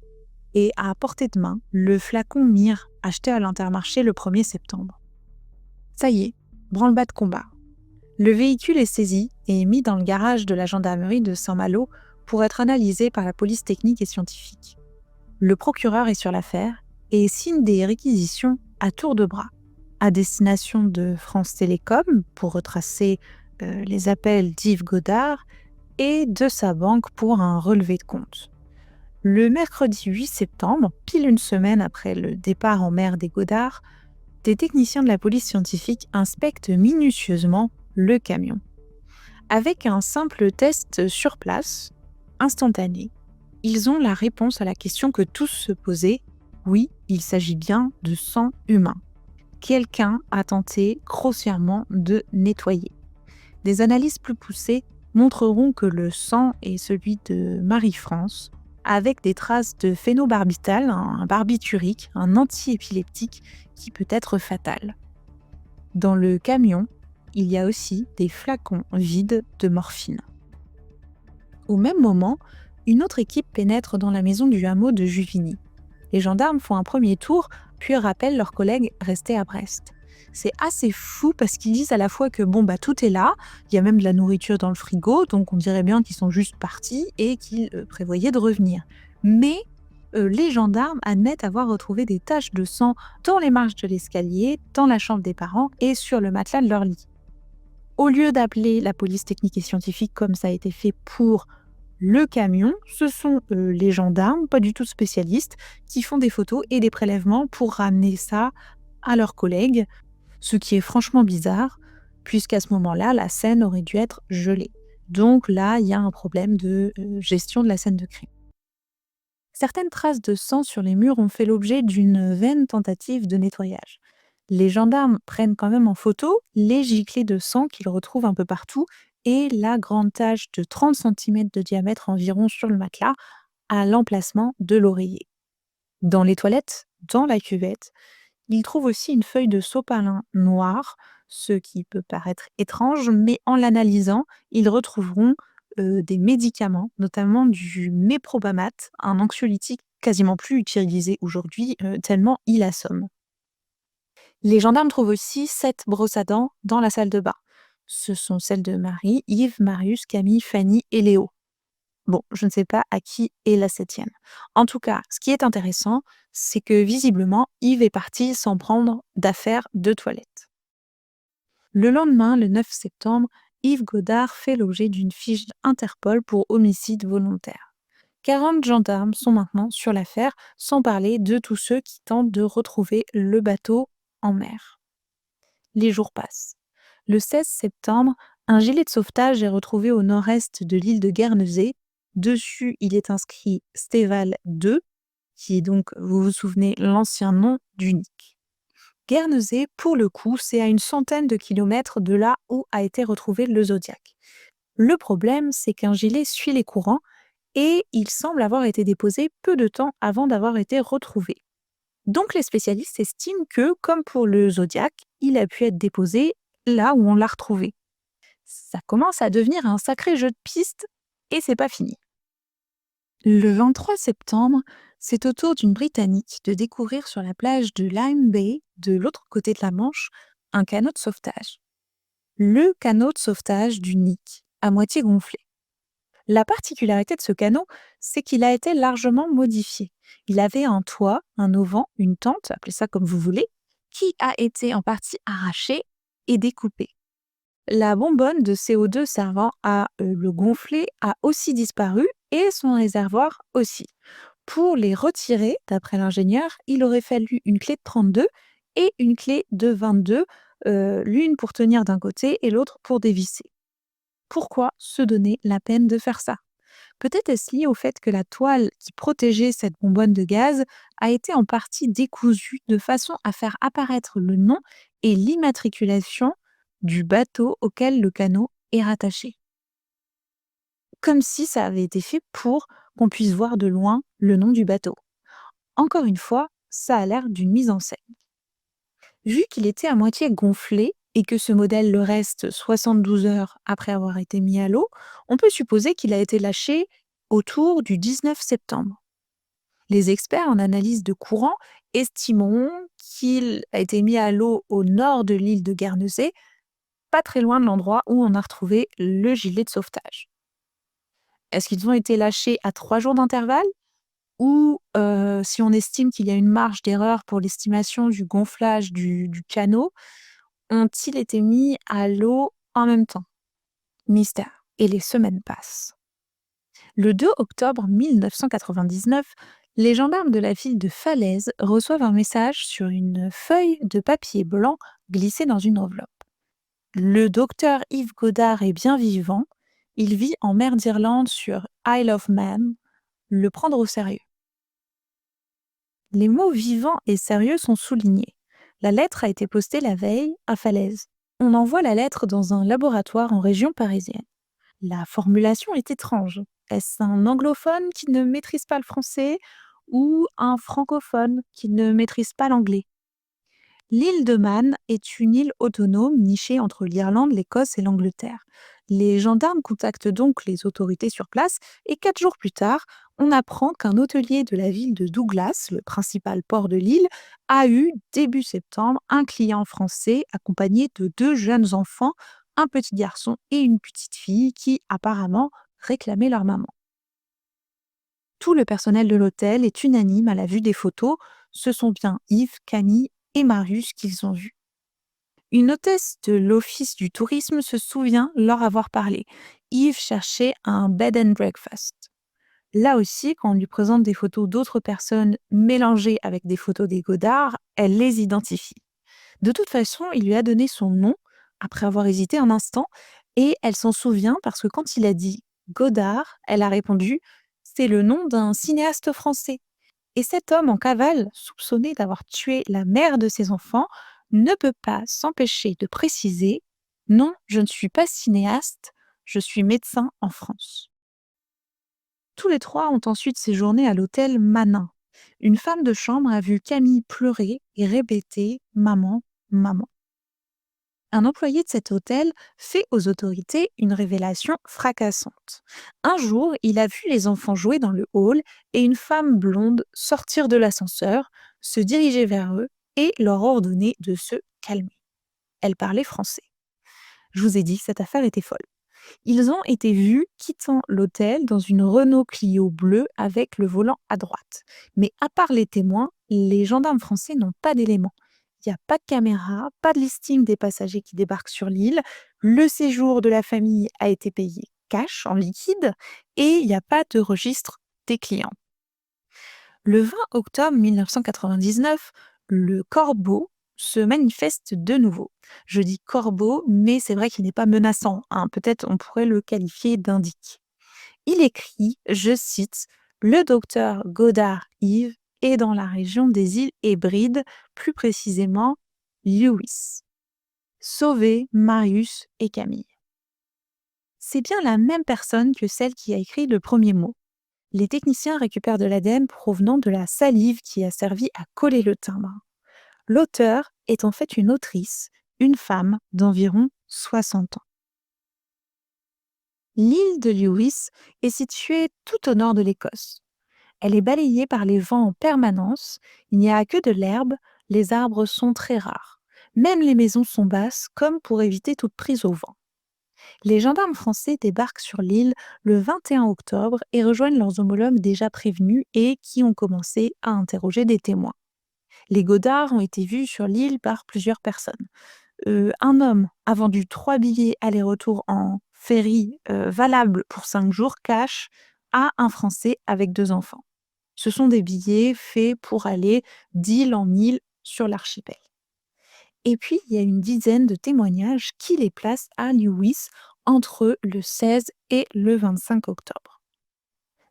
Et à portée de main, le flacon Myrrhe acheté à l'Intermarché le 1er septembre. Ça y est, branle-bas de combat. Le véhicule est saisi et mis dans le garage de la gendarmerie de Saint-Malo pour être analysé par la police technique et scientifique. Le procureur est sur l'affaire et signe des réquisitions à tour de bras, à destination de France Télécom pour retracer les appels d'Yves Godard et de sa banque pour un relevé de compte. Le mercredi 8 septembre, pile une semaine après le départ en mer des Godards, des techniciens de la police scientifique inspectent minutieusement le camion. Avec un simple test sur place, instantané, ils ont la réponse à la question que tous se posaient. Oui, il s'agit bien de sang humain. Quelqu'un a tenté grossièrement de nettoyer. Des analyses plus poussées montreront que le sang est celui de Marie-France, avec des traces de phénobarbital, un barbiturique, un antiépileptique qui peut être fatal. Dans le camion, il y a aussi des flacons vides de morphine. Au même moment, une autre équipe pénètre dans la maison du hameau de Juvigny. Les gendarmes font un premier tour, puis rappellent leurs collègues restés à Brest. C'est assez fou parce qu'ils disent à la fois que tout est là, il y a même de la nourriture dans le frigo, donc on dirait bien qu'ils sont juste partis et qu'ils prévoyaient de revenir. Mais les gendarmes admettent avoir retrouvé des taches de sang dans les marches de l'escalier, dans la chambre des parents et sur le matelas de leur lit. Au lieu d'appeler la police technique et scientifique comme ça a été fait pour le camion, ce sont les gendarmes, pas du tout spécialistes, qui font des photos et des prélèvements pour ramener ça à leurs collègues, ce qui est franchement bizarre, puisqu'à ce moment-là, la scène aurait dû être gelée. Donc là, il y a un problème de gestion de la scène de crime. Certaines traces de sang sur les murs ont fait l'objet d'une vaine tentative de nettoyage. Les gendarmes prennent quand même en photo les giclées de sang qu'ils retrouvent un peu partout et la grande tache de 30 cm de diamètre environ sur le matelas à l'emplacement de l'oreiller. Dans les toilettes, dans la cuvette, ils trouvent aussi une feuille de sopalin noire, ce qui peut paraître étrange, mais en l'analysant, ils retrouveront des médicaments, notamment du méprobamate, un anxiolytique quasiment plus utilisé aujourd'hui, tellement il assomme. Les gendarmes trouvent aussi 7 brosses à dents dans la salle de bain. Ce sont celles de Marie, Yves, Marius, Camille, Fanny et Léo. Bon, je ne sais pas à qui est la 7e. En tout cas, ce qui est intéressant, c'est que visiblement, Yves est parti sans prendre d'affaires de toilette. Le lendemain, le 9 septembre, Yves Godard fait l'objet d'une fiche Interpol pour homicide volontaire. 40 gendarmes sont maintenant sur l'affaire, sans parler de tous ceux qui tentent de retrouver le bateau en mer. Les jours passent. Le 16 septembre, un gilet de sauvetage est retrouvé au nord-est de l'île de Guernesey. Dessus, il est inscrit Stéval 2, qui est donc, vous vous souvenez, l'ancien nom d'Unique. Guernesey, pour le coup, c'est à une centaine de kilomètres de là où a été retrouvé le Zodiac. Le problème, c'est qu'un gilet suit les courants et il semble avoir été déposé peu de temps avant d'avoir été retrouvé. Donc les spécialistes estiment que, comme pour le Zodiac, il a pu être déposé là où on l'a retrouvé. Ça commence à devenir un sacré jeu de pistes et c'est pas fini. Le 23 septembre, c'est au tour d'une Britannique de découvrir sur la plage de Lime Bay, de l'autre côté de la Manche, un canot de sauvetage. Le canot de sauvetage du Nick, à moitié gonflé. La particularité de ce canot, c'est qu'il a été largement modifié. Il avait un toit, un auvent, une tente, appelez ça comme vous voulez, qui a été en partie arrachée et découpée. La bonbonne de CO2 servant à le gonfler a aussi disparu et son réservoir aussi. Pour les retirer, d'après l'ingénieur, il aurait fallu une clé de 32 et une clé de 22, l'une pour tenir d'un côté et l'autre pour dévisser. Pourquoi se donner la peine de faire ça? Peut-être est-ce lié au fait que la toile qui protégeait cette bonbonne de gaz a été en partie décousue de façon à faire apparaître le nom et l'immatriculation du bateau auquel le canot est rattaché. Comme si ça avait été fait pour qu'on puisse voir de loin le nom du bateau. Encore une fois, ça a l'air d'une mise en scène. Vu qu'il était à moitié gonflé et que ce modèle le reste 72 heures après avoir été mis à l'eau, on peut supposer qu'il a été lâché autour du 19 septembre. Les experts en analyse de courant estimeront qu'il a été mis à l'eau au nord de l'île de Guernesey, pas très loin de l'endroit où on a retrouvé le gilet de sauvetage. Est-ce qu'ils ont été lâchés à 3 jours d'intervalle? Ou si on estime qu'il y a une marge d'erreur pour l'estimation du gonflage du canot, ont-ils été mis à l'eau en même temps? Mystère. Et les semaines passent. Le 2 octobre 1999, les gendarmes de la ville de Falaise reçoivent un message sur une feuille de papier blanc glissée dans une enveloppe. Le docteur Yves Godard est bien vivant. Il vit en mer d'Irlande sur Isle of Man. Le prendre au sérieux. Les mots vivants et sérieux sont soulignés. La lettre a été postée la veille à Falaise. On envoie la lettre dans un laboratoire en région parisienne. La formulation est étrange. Est-ce un anglophone qui ne maîtrise pas le français ou un francophone qui ne maîtrise pas l'anglais? L'île de Man est une île autonome nichée entre l'Irlande, l'Écosse et l'Angleterre. Les gendarmes contactent donc les autorités sur place et 4 jours plus tard, on apprend qu'un hôtelier de la ville de Douglas, le principal port de l'île, a eu début septembre un client français accompagné de 2 jeunes enfants, un petit garçon et une petite fille qui apparemment réclamaient leur maman. Tout le personnel de l'hôtel est unanime à la vue des photos. Ce sont bien Yves, Camille et Marius qu'ils ont vus. Une hôtesse de l'Office du tourisme se souvient leur avoir parlé. Yves cherchait un bed and breakfast. Là aussi, quand on lui présente des photos d'autres personnes mélangées avec des photos des Godard, elle les identifie. De toute façon, il lui a donné son nom après avoir hésité un instant et elle s'en souvient parce que quand il a dit Godard, elle a répondu: c'est le nom d'un cinéaste français. Et cet homme en cavale, soupçonné d'avoir tué la mère de ses enfants, ne peut pas s'empêcher de préciser: non, je ne suis pas cinéaste, je suis médecin en France. Tous les trois ont ensuite séjourné à l'hôtel Manin. Une femme de chambre a vu Camille pleurer et répéter: maman, maman. Un employé de cet hôtel fait aux autorités une révélation fracassante. Un jour, il a vu les enfants jouer dans le hall et une femme blonde sortir de l'ascenseur, se diriger vers eux et leur ordonner de se calmer. Elle parlait français. Je vous ai dit, cette affaire était folle. Ils ont été vus quittant l'hôtel dans une Renault Clio bleue avec le volant à droite. Mais à part les témoins, les gendarmes français n'ont pas d'éléments. Il n'y a pas de caméra, pas de listing des passagers qui débarquent sur l'île. Le séjour de la famille a été payé cash, en liquide, et il n'y a pas de registre des clients. Le 20 octobre 1999, le corbeau se manifeste de nouveau. Je dis corbeau, mais c'est vrai qu'il n'est pas menaçant, hein. Peut-être on pourrait le qualifier d'indique. Il écrit, je cite: le docteur Godard Yves est dans la région des îles Hébrides, plus précisément Lewis. Sauvez Marius et Camille. C'est bien la même personne que celle qui a écrit le premier mot. Les techniciens récupèrent de l'ADN provenant de la salive qui a servi à coller le timbre. L'auteur est en fait une autrice, une femme d'environ 60 ans. L'île de Lewis est située tout au nord de l'Écosse. Elle est balayée par les vents en permanence, il n'y a que de l'herbe, les arbres sont très rares. Même les maisons sont basses, comme pour éviter toute prise au vent. Les gendarmes français débarquent sur l'île le 21 octobre et rejoignent leurs homologues déjà prévenus et qui ont commencé à interroger des témoins. Les Godard ont été vus sur l'île par plusieurs personnes. Un homme a vendu 3 billets aller-retour en ferry valables pour 5 jours cash à un Français avec 2 enfants. Ce sont des billets faits pour aller d'île en île sur l'archipel. Et puis, il y a une dizaine de témoignages qui les placent à Lewis entre le 16 et le 25 octobre.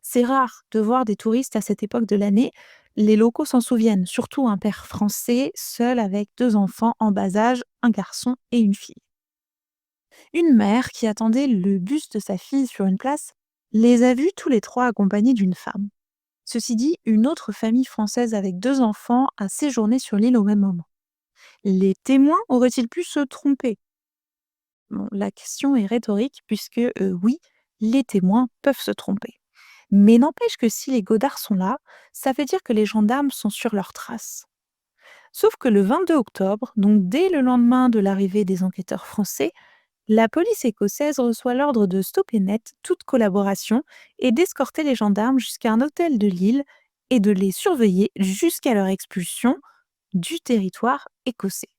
C'est rare de voir des touristes à cette époque de l'année. Les locaux s'en souviennent, surtout un père français seul avec 2 enfants en bas âge, un garçon et une fille. Une mère qui attendait le bus de sa fille sur une place les a vus tous les trois accompagnés d'une femme. Ceci dit, une autre famille française avec 2 enfants a séjourné sur l'île au même moment. Les témoins auraient-ils pu se tromper? Bon, la question est rhétorique puisque oui, les témoins peuvent se tromper. Mais n'empêche que si les Godard sont là, ça veut dire que les gendarmes sont sur leurs traces. Sauf que le 22 octobre, donc dès le lendemain de l'arrivée des enquêteurs français, la police écossaise reçoit l'ordre de stopper net toute collaboration et d'escorter les gendarmes jusqu'à un hôtel de l'île et de les surveiller jusqu'à leur expulsion du territoire écossais.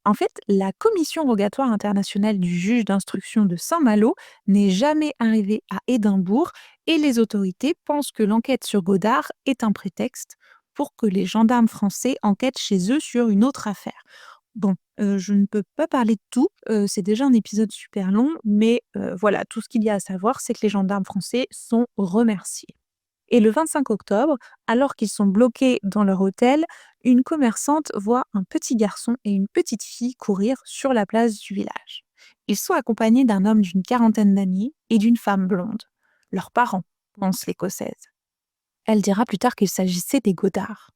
En fait, la commission rogatoire internationale du juge d'instruction de Saint-Malo n'est jamais arrivée à Édimbourg et les autorités pensent que l'enquête sur Godard est un prétexte pour que les gendarmes français enquêtent chez eux sur une autre affaire. Bon, je ne peux pas parler de tout, c'est déjà un épisode super long, mais voilà, tout ce qu'il y a à savoir, c'est que les gendarmes français sont remerciés. Et le 25 octobre, alors qu'ils sont bloqués dans leur hôtel, une commerçante voit un petit garçon et une petite fille courir sur la place du village. Ils sont accompagnés d'un homme d'une quarantaine d'années et d'une femme blonde. leurs parents, pense l'Écossaise. Elle dira plus tard qu'il s'agissait des Godard.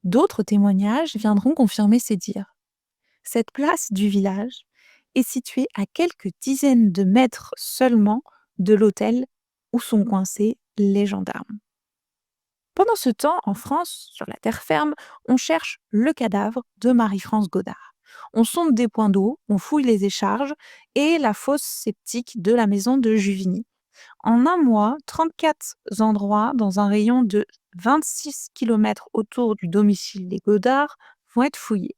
D'autres témoignages viendront confirmer ces dires. Cette place du village est située à quelques dizaines de mètres seulement de l'hôtel où sont coincés les gendarmes. Pendant ce temps, en France, sur la terre ferme, on cherche le cadavre de Marie-France Godard. On sonde des points d'eau, on fouille les écharges et la fosse septique de la maison de Juvigny. En un mois, 34 endroits dans un rayon de 26 km autour du domicile des Godard vont être fouillés.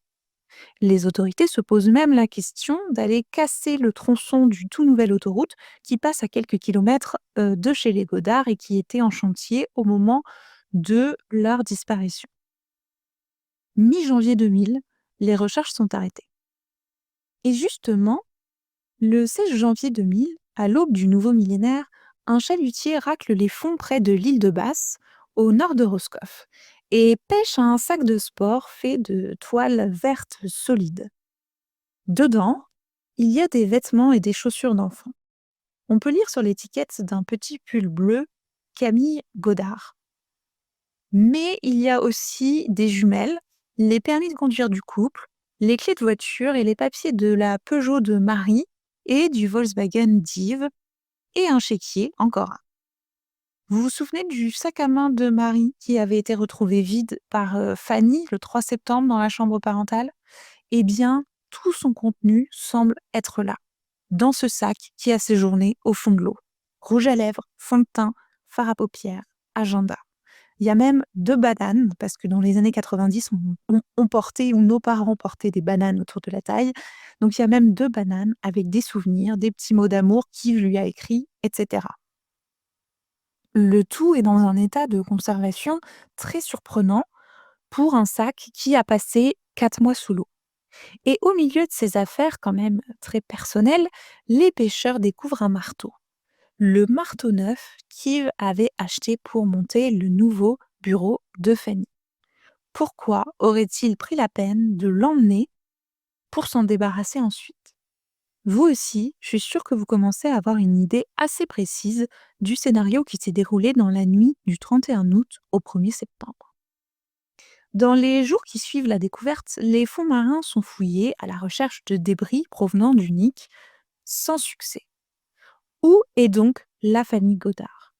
Les autorités se posent même la question d'aller casser le tronçon du tout nouvelle autoroute qui passe à quelques kilomètres de chez les Godard et qui était en chantier au moment de leur disparition. Mi-janvier 2000, les recherches sont arrêtées. Et justement, le 16 janvier 2000, à l'aube du nouveau millénaire, un chalutier racle les fonds près de l'île de Basse, au nord de Roscoff, et pêche un sac de sport fait de toile verte solide. Dedans, il y a des vêtements et des chaussures d'enfant. On peut lire sur l'étiquette d'un petit pull bleu « Camille Godard ». Mais il y a aussi des jumelles, les permis de conduire du couple, les clés de voiture et les papiers de la Peugeot de Marie et du Volkswagen d'Yves, et un chéquier, encore un. Vous vous souvenez du sac à main de Marie qui avait été retrouvé vide par Fanny le 3 septembre dans la chambre parentale? Eh bien, tout son contenu semble être là, dans ce sac qui a séjourné au fond de l'eau. Rouge à lèvres, fond de teint, fard à paupières, agenda. Il y a même 2 bananes, parce que dans les années 90, on portait, ou nos parents portaient des bananes autour de la taille. Donc il y a même 2 bananes avec des souvenirs, des petits mots d'amour qu'il lui a écrits, etc. Le tout est dans un état de conservation très surprenant pour un sac qui a passé 4 mois sous l'eau. Et au milieu de ces affaires quand même très personnelles, les pêcheurs découvrent un marteau. Le marteau neuf qu'Yves avait acheté pour monter le nouveau bureau de Fanny. Pourquoi aurait-il pris la peine de l'emmener pour s'en débarrasser ensuite? Vous aussi, je suis sûre que vous commencez à avoir une idée assez précise du scénario qui s'est déroulé dans la nuit du 31 août au 1er septembre. Dans les jours qui suivent la découverte, les fonds marins sont fouillés à la recherche de débris provenant du Nick, sans succès. Où est donc la famille Godard?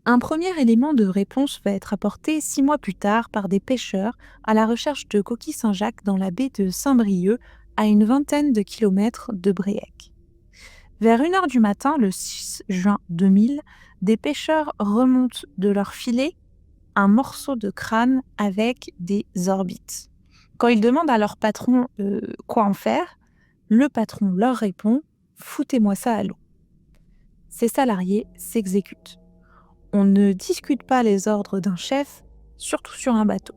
Un premier élément de réponse va être apporté 6 mois plus tard par des pêcheurs à la recherche de coquilles Saint-Jacques dans la baie de Saint-Brieuc, à une vingtaine de kilomètres de Bréhec. Vers 1h du matin, le 6 juin 2000, des pêcheurs remontent de leur filet un morceau de crâne avec des orbites. Quand ils demandent à leur patron quoi en faire, le patron leur répond « Foutez-moi ça à l'eau ». Ces salariés s'exécutent. On ne discute pas les ordres d'un chef, surtout sur un bateau.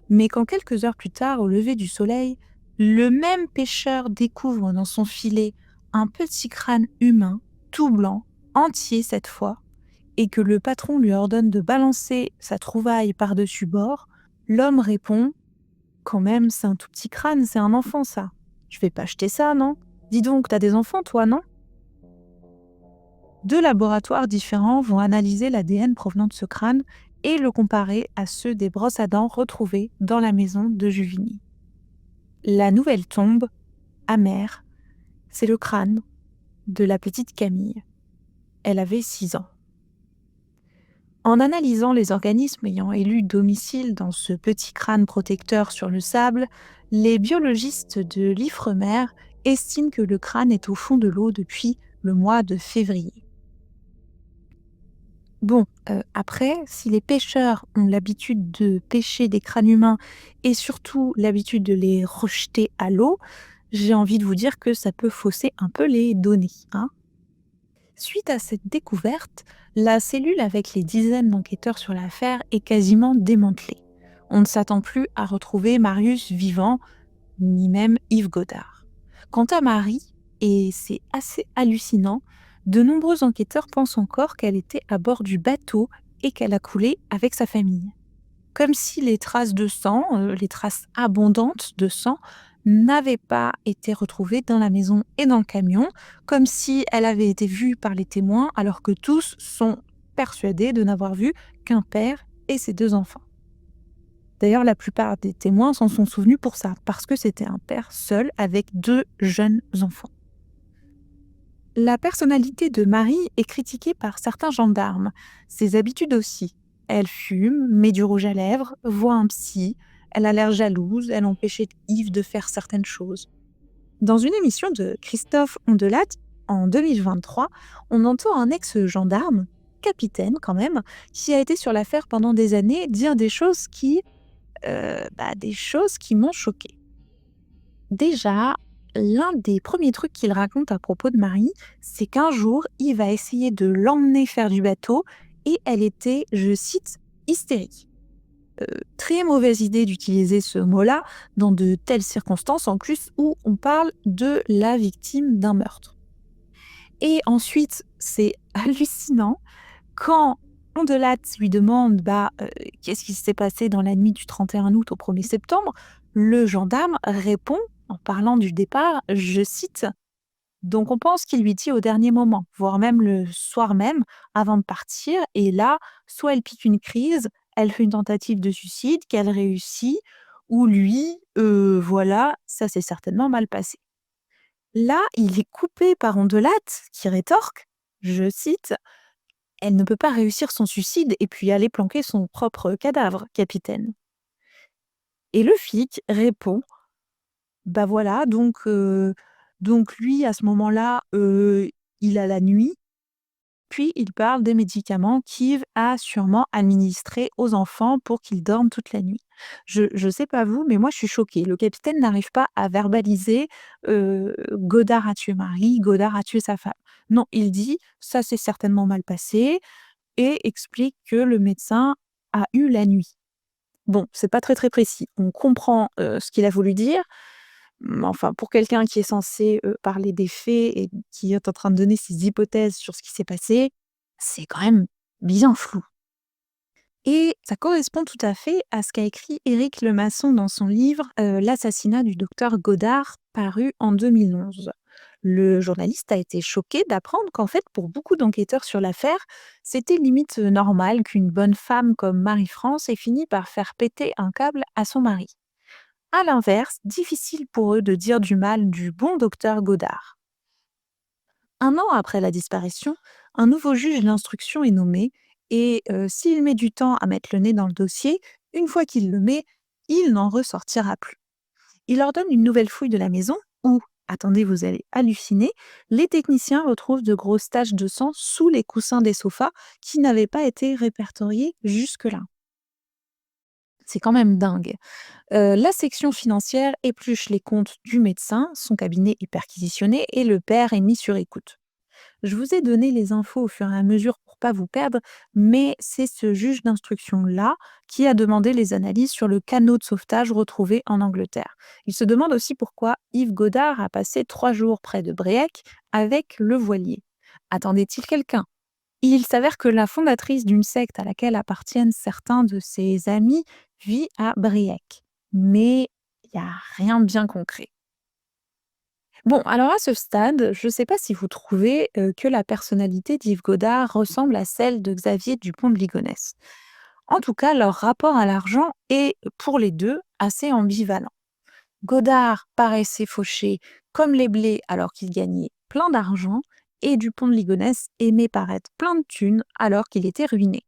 Mais quand quelques heures plus tard, au lever du soleil, le même pêcheur découvre dans son filet un petit crâne humain, tout blanc, entier cette fois, et que le patron lui ordonne de balancer sa trouvaille par-dessus bord, l'homme répond « Quand même, c'est un tout petit crâne, c'est un enfant ça. Je vais pas acheter ça, non? Dis donc, t'as des enfants toi, non ?» 2 laboratoires différents vont analyser l'ADN provenant de ce crâne et le comparer à ceux des brosses à dents retrouvées dans la maison de Juvigny. La nouvelle tombe, amère, c'est le crâne de la petite Camille. Elle avait 6 ans. En analysant les organismes ayant élu domicile dans ce petit crâne protecteur sur le sable, les biologistes de l'Ifremer estiment que le crâne est au fond de l'eau depuis le mois de février. Bon, après, si les pêcheurs ont l'habitude de pêcher des crânes humains et surtout l'habitude de les rejeter à l'eau, j'ai envie de vous dire que ça peut fausser un peu les données, hein. Suite à cette découverte, la cellule avec les dizaines d'enquêteurs sur l'affaire est quasiment démantelée. On ne s'attend plus à retrouver Marius vivant, ni même Yves Godard. Quant à Marie, et c'est assez hallucinant, de nombreux enquêteurs pensent encore qu'elle était à bord du bateau et qu'elle a coulé avec sa famille. Comme si les traces de sang, les traces abondantes de sang, n'avait pas été retrouvée dans la maison et dans le camion, comme si elle avait été vue par les témoins, alors que tous sont persuadés de n'avoir vu qu'un père et ses 2 enfants. D'ailleurs, la plupart des témoins s'en sont souvenus pour ça, parce que c'était un père seul avec 2 jeunes enfants. La personnalité de Marie est critiquée par certains gendarmes, ses habitudes aussi. Elle fume, met du rouge à lèvres, voit un psy, elle a l'air jalouse, elle empêchait Yves de faire certaines choses. Dans une émission de Christophe Ondelat, en 2023, on entend un ex-gendarme, capitaine quand même, qui a été sur l'affaire pendant des années, dire des choses qui m'ont choquée. Déjà, l'un des premiers trucs qu'il raconte à propos de Marie, c'est qu'un jour, il va essayer de l'emmener faire du bateau et elle était, je cite, hystérique. Très mauvaise idée d'utiliser ce mot-là dans de telles circonstances, en plus où on parle de la victime d'un meurtre. Et ensuite, c'est hallucinant quand Ondelat lui demande qu'est-ce qui s'est passé dans la nuit du 31 août au 1er septembre, le gendarme répond en parlant du départ, je cite, donc on pense qu'il lui dit au dernier moment, voire même le soir même, avant de partir, et là, soit elle pique une crise, elle fait une tentative de suicide, qu'elle réussit, ou lui, voilà, ça s'est certainement mal passé. Là, il est coupé par Ondelat, qui rétorque, je cite, elle ne peut pas réussir son suicide et puis aller planquer son propre cadavre, capitaine. Et le flic répond, bah voilà, donc lui, à ce moment-là, il a la nuit, puis il parle des médicaments qu'Yves a sûrement administrés aux enfants pour qu'ils dorment toute la nuit. Je sais pas vous, mais moi je suis choquée. Le capitaine n'arrive pas à verbaliser, Godard a tué Marie, Godard a tué sa femme. Non, il dit: «Ça s'est certainement mal passé», et explique que le médecin a eu la nuit. Bon, c'est pas très, très précis. On comprend, ce qu'il a voulu dire, mais enfin, pour quelqu'un qui est censé, parler des faits et qui est en train de donner ses hypothèses sur ce qui s'est passé, c'est quand même bien flou. Et ça correspond tout à fait à ce qu'a écrit Éric Lemasson dans son livre, «L'assassinat du docteur Godard», paru en 2011. Le journaliste a été choqué d'apprendre qu'en fait, pour beaucoup d'enquêteurs sur l'affaire, c'était limite, normal qu'une bonne femme comme Marie-France ait fini par faire péter un câble à son mari. À l'inverse, difficile pour eux de dire du mal du bon docteur Godard. 1 an après la disparition, un nouveau juge d'instruction est nommé et s'il met du temps à mettre le nez dans le dossier, une fois qu'il le met, il n'en ressortira plus. Il ordonne une nouvelle fouille de la maison où, attendez, vous allez halluciner, les techniciens retrouvent de grosses taches de sang sous les coussins des sofas qui n'avaient pas été répertoriés jusque-là. C'est quand même dingue. La section financière épluche les comptes du médecin, son cabinet est perquisitionné et le père est mis sur écoute. Je vous ai donné les infos au fur et à mesure pour pas vous perdre, mais c'est ce juge d'instruction-là qui a demandé les analyses sur le canot de sauvetage retrouvé en Angleterre. Il se demande aussi pourquoi Yves Godard a passé 3 jours près de Bréec avec le voilier. Attendait-il quelqu'un? Il s'avère que la fondatrice d'une secte à laquelle appartiennent certains de ses amis vit à Briec. Mais il n'y a rien de bien concret. Bon, alors à ce stade, je ne sais pas si vous trouvez que la personnalité d'Yves Godard ressemble à celle de Xavier Dupont de Ligonnès. En tout cas, leur rapport à l'argent est, pour les deux, assez ambivalent. Godard paraissait fauché comme les blés alors qu'il gagnait plein d'argent, et Dupont de Ligonnès aimait paraître plein de thunes alors qu'il était ruiné.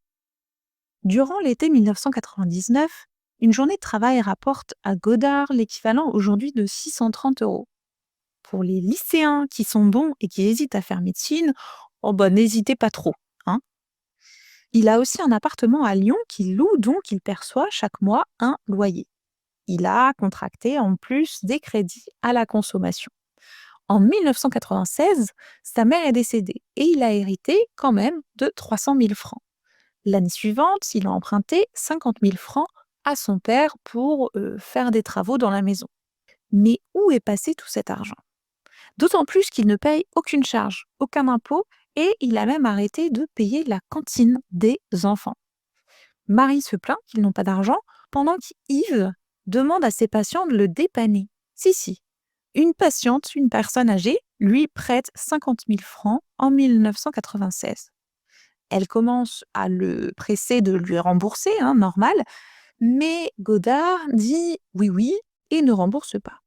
Durant l'été 1999, une journée de travail rapporte à Godard l'équivalent aujourd'hui de 630 euros. Pour les lycéens qui sont bons et qui hésitent à faire médecine, oh bah n'hésitez pas trop, hein. Il a aussi un appartement à Lyon qu'il loue, donc il perçoit chaque mois un loyer. Il a contracté en plus des crédits à la consommation. En 1996, sa mère est décédée et il a hérité quand même de 300 000 francs. L'année suivante, il a emprunté 50 000 francs à son père pour faire des travaux dans la maison. Mais où est passé tout cet argent? D'autant plus qu'il ne paye aucune charge, aucun impôt, et il a même arrêté de payer la cantine des enfants. Marie se plaint qu'ils n'ont pas d'argent, pendant qu'Yves demande à ses patients de le dépanner. Si, si. Une patiente, une personne âgée, lui prête 50 000 francs en 1996. Elle commence à le presser de lui rembourser, hein, normal, mais Godard dit oui, oui et ne rembourse pas.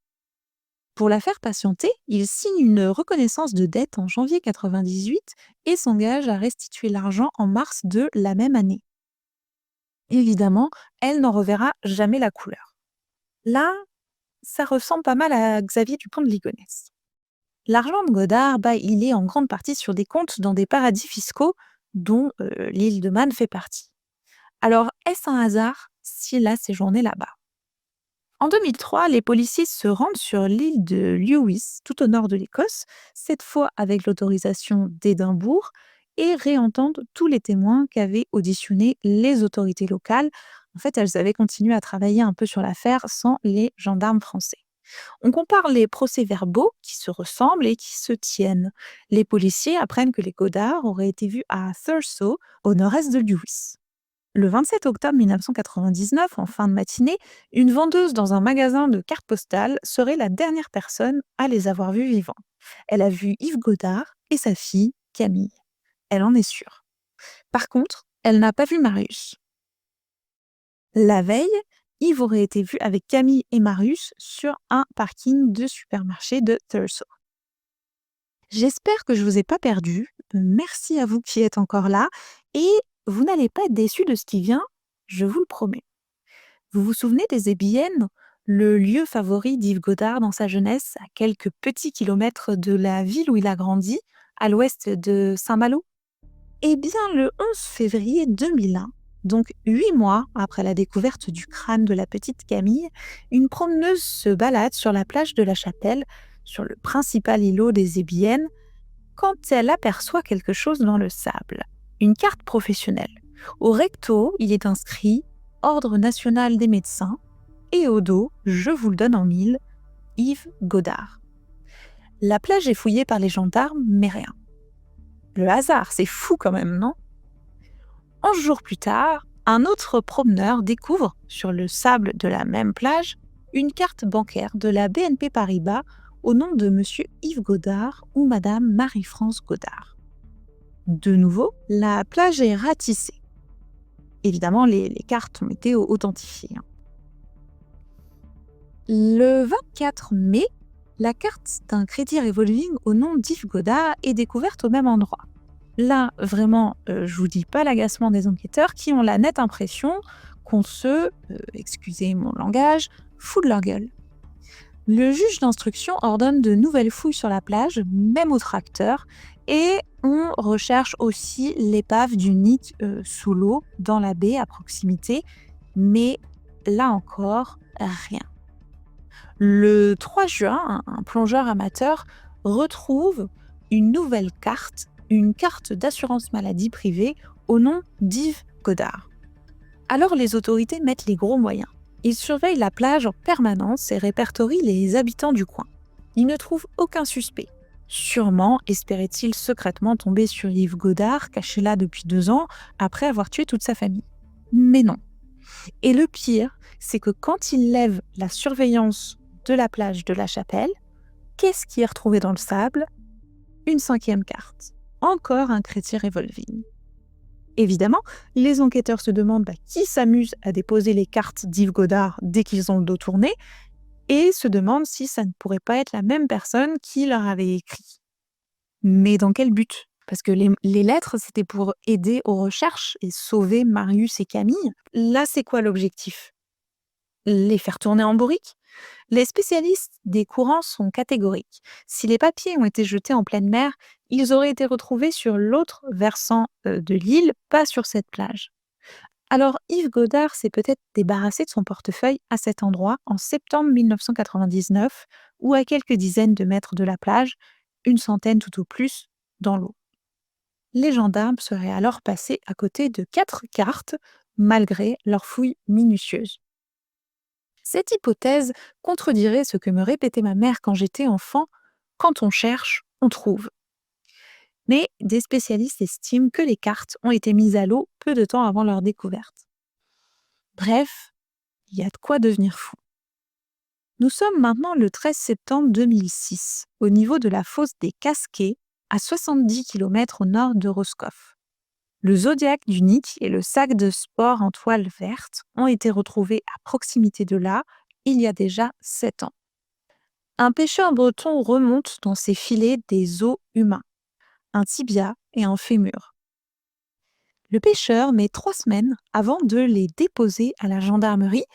Pour la faire patienter, il signe une reconnaissance de dette en janvier 98 et s'engage à restituer l'argent en mars de la même année. Évidemment, elle n'en reverra jamais la couleur. Là, ça ressemble pas mal à Xavier Dupont de Ligonnès. L'argent de Godard, il est en grande partie sur des comptes dans des paradis fiscaux dont l'île de Man fait partie. Alors, est-ce un hasard s'il a séjourné là-bas? En 2003, les policiers se rendent sur l'île de Lewis, tout au nord de l'Écosse, cette fois avec l'autorisation d'Édimbourg, et réentendent tous les témoins qu'avaient auditionnés les autorités locales. En fait, elles avaient continué à travailler un peu sur l'affaire sans les gendarmes français. On compare les procès-verbaux qui se ressemblent et qui se tiennent. Les policiers apprennent que les Godard auraient été vus à Thurso, au nord-est de Lewis. Le 27 octobre 1999, en fin de matinée, une vendeuse dans un magasin de cartes postales serait la dernière personne à les avoir vus vivants. Elle a vu Yves Godard et sa fille, Camille. Elle en est sûre. Par contre, elle n'a pas vu Marius. La veille, Yves aurait été vu avec Camille et Marius sur un parking de supermarché de Thurso. J'espère que je ne vous ai pas perdu. Merci à vous qui êtes encore là. Et vous n'allez pas être déçus de ce qui vient, je vous le promets. Vous vous souvenez des Ébyennes, le lieu favori d'Yves Godard dans sa jeunesse, à quelques petits kilomètres de la ville où il a grandi, à l'ouest de Saint-Malo? Eh bien, le 11 février 2001, donc 8 mois après la découverte du crâne de la petite Camille, une promeneuse se balade sur la plage de la Chapelle, sur le principal îlot des Ébyennes, quand elle aperçoit quelque chose dans le sable. Une carte professionnelle. Au recto, il est inscrit Ordre national des médecins et au dos, je vous le donne en mille, Yves Godard. La plage est fouillée par les gendarmes, mais rien. Le hasard, c'est fou quand même, non? 11 jours plus tard, un autre promeneur découvre, sur le sable de la même plage, une carte bancaire de la BNP Paribas au nom de monsieur Yves Godard ou madame Marie-France Godard. De nouveau, la plage est ratissée. Évidemment, les cartes ont été authentifiées. Le 24 mai, la carte d'un crédit revolving au nom d'Yves Godard est découverte au même endroit. Là, vraiment, je vous dis pas l'agacement des enquêteurs qui ont la nette impression qu'on se, excusez mon langage, fout de leur gueule. Le juge d'instruction ordonne de nouvelles fouilles sur la plage, même au tracteur, et on recherche aussi l'épave du Nick sous l'eau, dans la baie à proximité, mais là encore, rien. Le 3 juin, un plongeur amateur retrouve une nouvelle carte, une carte d'assurance maladie privée au nom d'Yves Godard. Alors les autorités mettent les gros moyens. Ils surveillent la plage en permanence et répertorient les habitants du coin. Ils ne trouvent aucun suspect. Sûrement espérait-il secrètement tomber sur Yves Godard, caché là depuis 2 ans, après avoir tué toute sa famille. Mais non. Et le pire, c'est que quand ils lèvent la surveillance de la plage de la Chapelle, qu'est-ce qui est retrouvé dans le sable? Une 5e carte. Encore un crédit revolving. Évidemment, les enquêteurs se demandent qui s'amuse à déposer les cartes d'Yves Godard dès qu'ils ont le dos tourné et se demandent si ça ne pourrait pas être la même personne qui leur avait écrit. Mais dans quel but? Parce que les lettres, c'était pour aider aux recherches et sauver Marius et Camille. Là, c'est quoi l'objectif? Les faire tourner en bourrique? Les spécialistes des courants sont catégoriques. Si les papiers ont été jetés en pleine mer, ils auraient été retrouvés sur l'autre versant de l'île, pas sur cette plage. Alors Yves Godard s'est peut-être débarrassé de son portefeuille à cet endroit en septembre 1999 ou à quelques dizaines de mètres de la plage, une centaine tout au plus, dans l'eau. Les gendarmes seraient alors passés à côté de 4 cartes, malgré leurs fouilles minutieuses. Cette hypothèse contredirait ce que me répétait ma mère quand j'étais enfant: quand on cherche, on trouve. Mais des spécialistes estiment que les cartes ont été mises à l'eau peu de temps avant leur découverte. Bref, il y a de quoi devenir fou. Nous sommes maintenant le 13 septembre 2006, au niveau de la fosse des Casquets, à 70 km au nord de Roscoff. Le Zodiac du Nick et le sac de sport en toile verte ont été retrouvés à proximité de là, il y a déjà 7 ans. Un pêcheur breton remonte dans ses filets des os humains, un tibia et un fémur. Le pêcheur met 3 semaines avant de les déposer à la gendarmerie.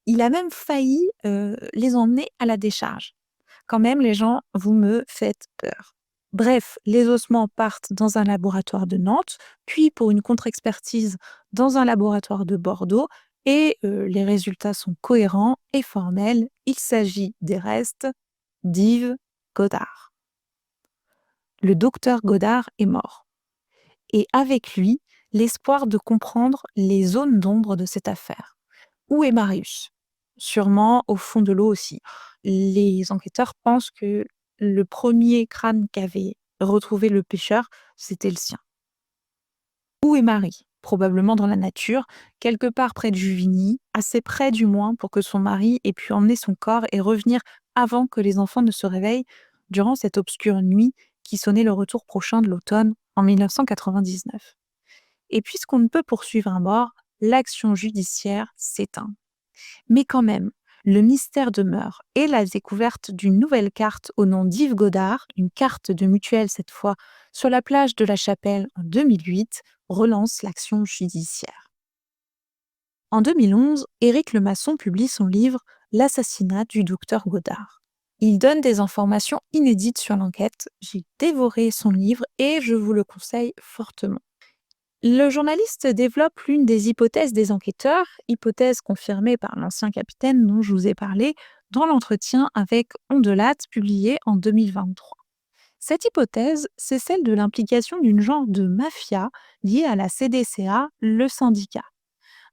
Il a même failli les emmener à la décharge. Quand même, les gens, vous me faites peur. Bref, les ossements partent dans un laboratoire de Nantes, puis pour une contre-expertise dans un laboratoire de Bordeaux, et les résultats sont cohérents et formels. Il s'agit des restes d'Yves Godard. Le docteur Godard est mort. Et avec lui, l'espoir de comprendre les zones d'ombre de cette affaire. Où est Marius? Sûrement au fond de l'eau aussi. Les enquêteurs pensent que le premier crâne qu'avait retrouvé le pêcheur, c'était le sien. Où est Marie? Probablement dans la nature, quelque part près de Juvigny, assez près du moins pour que son mari ait pu emmener son corps et revenir avant que les enfants ne se réveillent durant cette obscure nuit qui sonnait le retour prochain de l'automne en 1999. Et puisqu'on ne peut poursuivre un mort, l'action judiciaire s'éteint. Mais quand même, le mystère demeure et la découverte d'une nouvelle carte au nom d'Yves Godard, une carte de mutuelle cette fois, sur la plage de la Chapelle en 2008, relance l'action judiciaire. En 2011, Éric Lemasson publie son livre L'assassinat du docteur Godard. Il donne des informations inédites sur l'enquête. J'ai dévoré son livre et je vous le conseille fortement. Le journaliste développe l'une des hypothèses des enquêteurs, hypothèse confirmée par l'ancien capitaine dont je vous ai parlé dans l'entretien avec Ondelat publié en 2023. Cette hypothèse, c'est celle de l'implication d'une genre de mafia liée à la CDCA, le syndicat.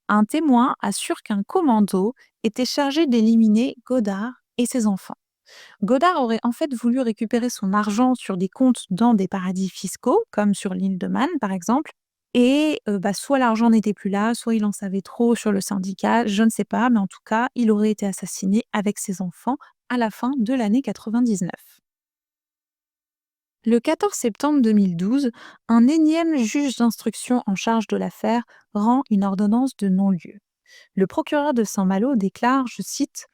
Un témoin assure qu'un commando était chargé d'éliminer Godard et ses enfants. Godard aurait en fait voulu récupérer son argent sur des comptes dans des paradis fiscaux, comme sur l'île de Man par exemple, et soit l'argent n'était plus là, soit il en savait trop sur le syndicat, je ne sais pas, mais en tout cas, il aurait été assassiné avec ses enfants à la fin de l'année 99. Le 14 septembre 2012, un énième juge d'instruction en charge de l'affaire rend une ordonnance de non-lieu. Le procureur de Saint-Malo déclare, je cite,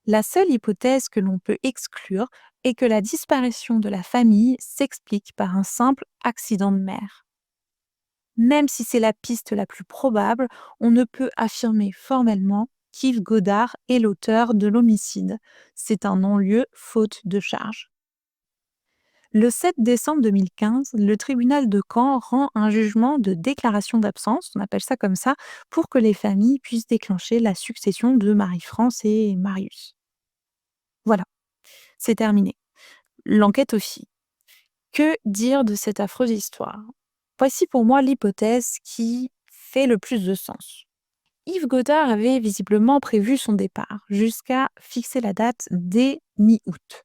la seule hypothèse que l'on peut exclure est que la disparition de la famille s'explique par un simple accident de mer. Même si c'est la piste la plus probable, on ne peut affirmer formellement qu'Yves Godard est l'auteur de l'homicide. C'est un non-lieu faute de charge. Le 7 décembre 2015, le tribunal de Caen rend un jugement de déclaration d'absence, on appelle ça comme ça, pour que les familles puissent déclencher la succession de Marie-France et Marius. Voilà, c'est terminé. L'enquête aussi. Que dire de cette affreuse histoire? Voici pour moi l'hypothèse qui fait le plus de sens. Yves Godard avait visiblement prévu son départ, jusqu'à fixer la date dès mi-août.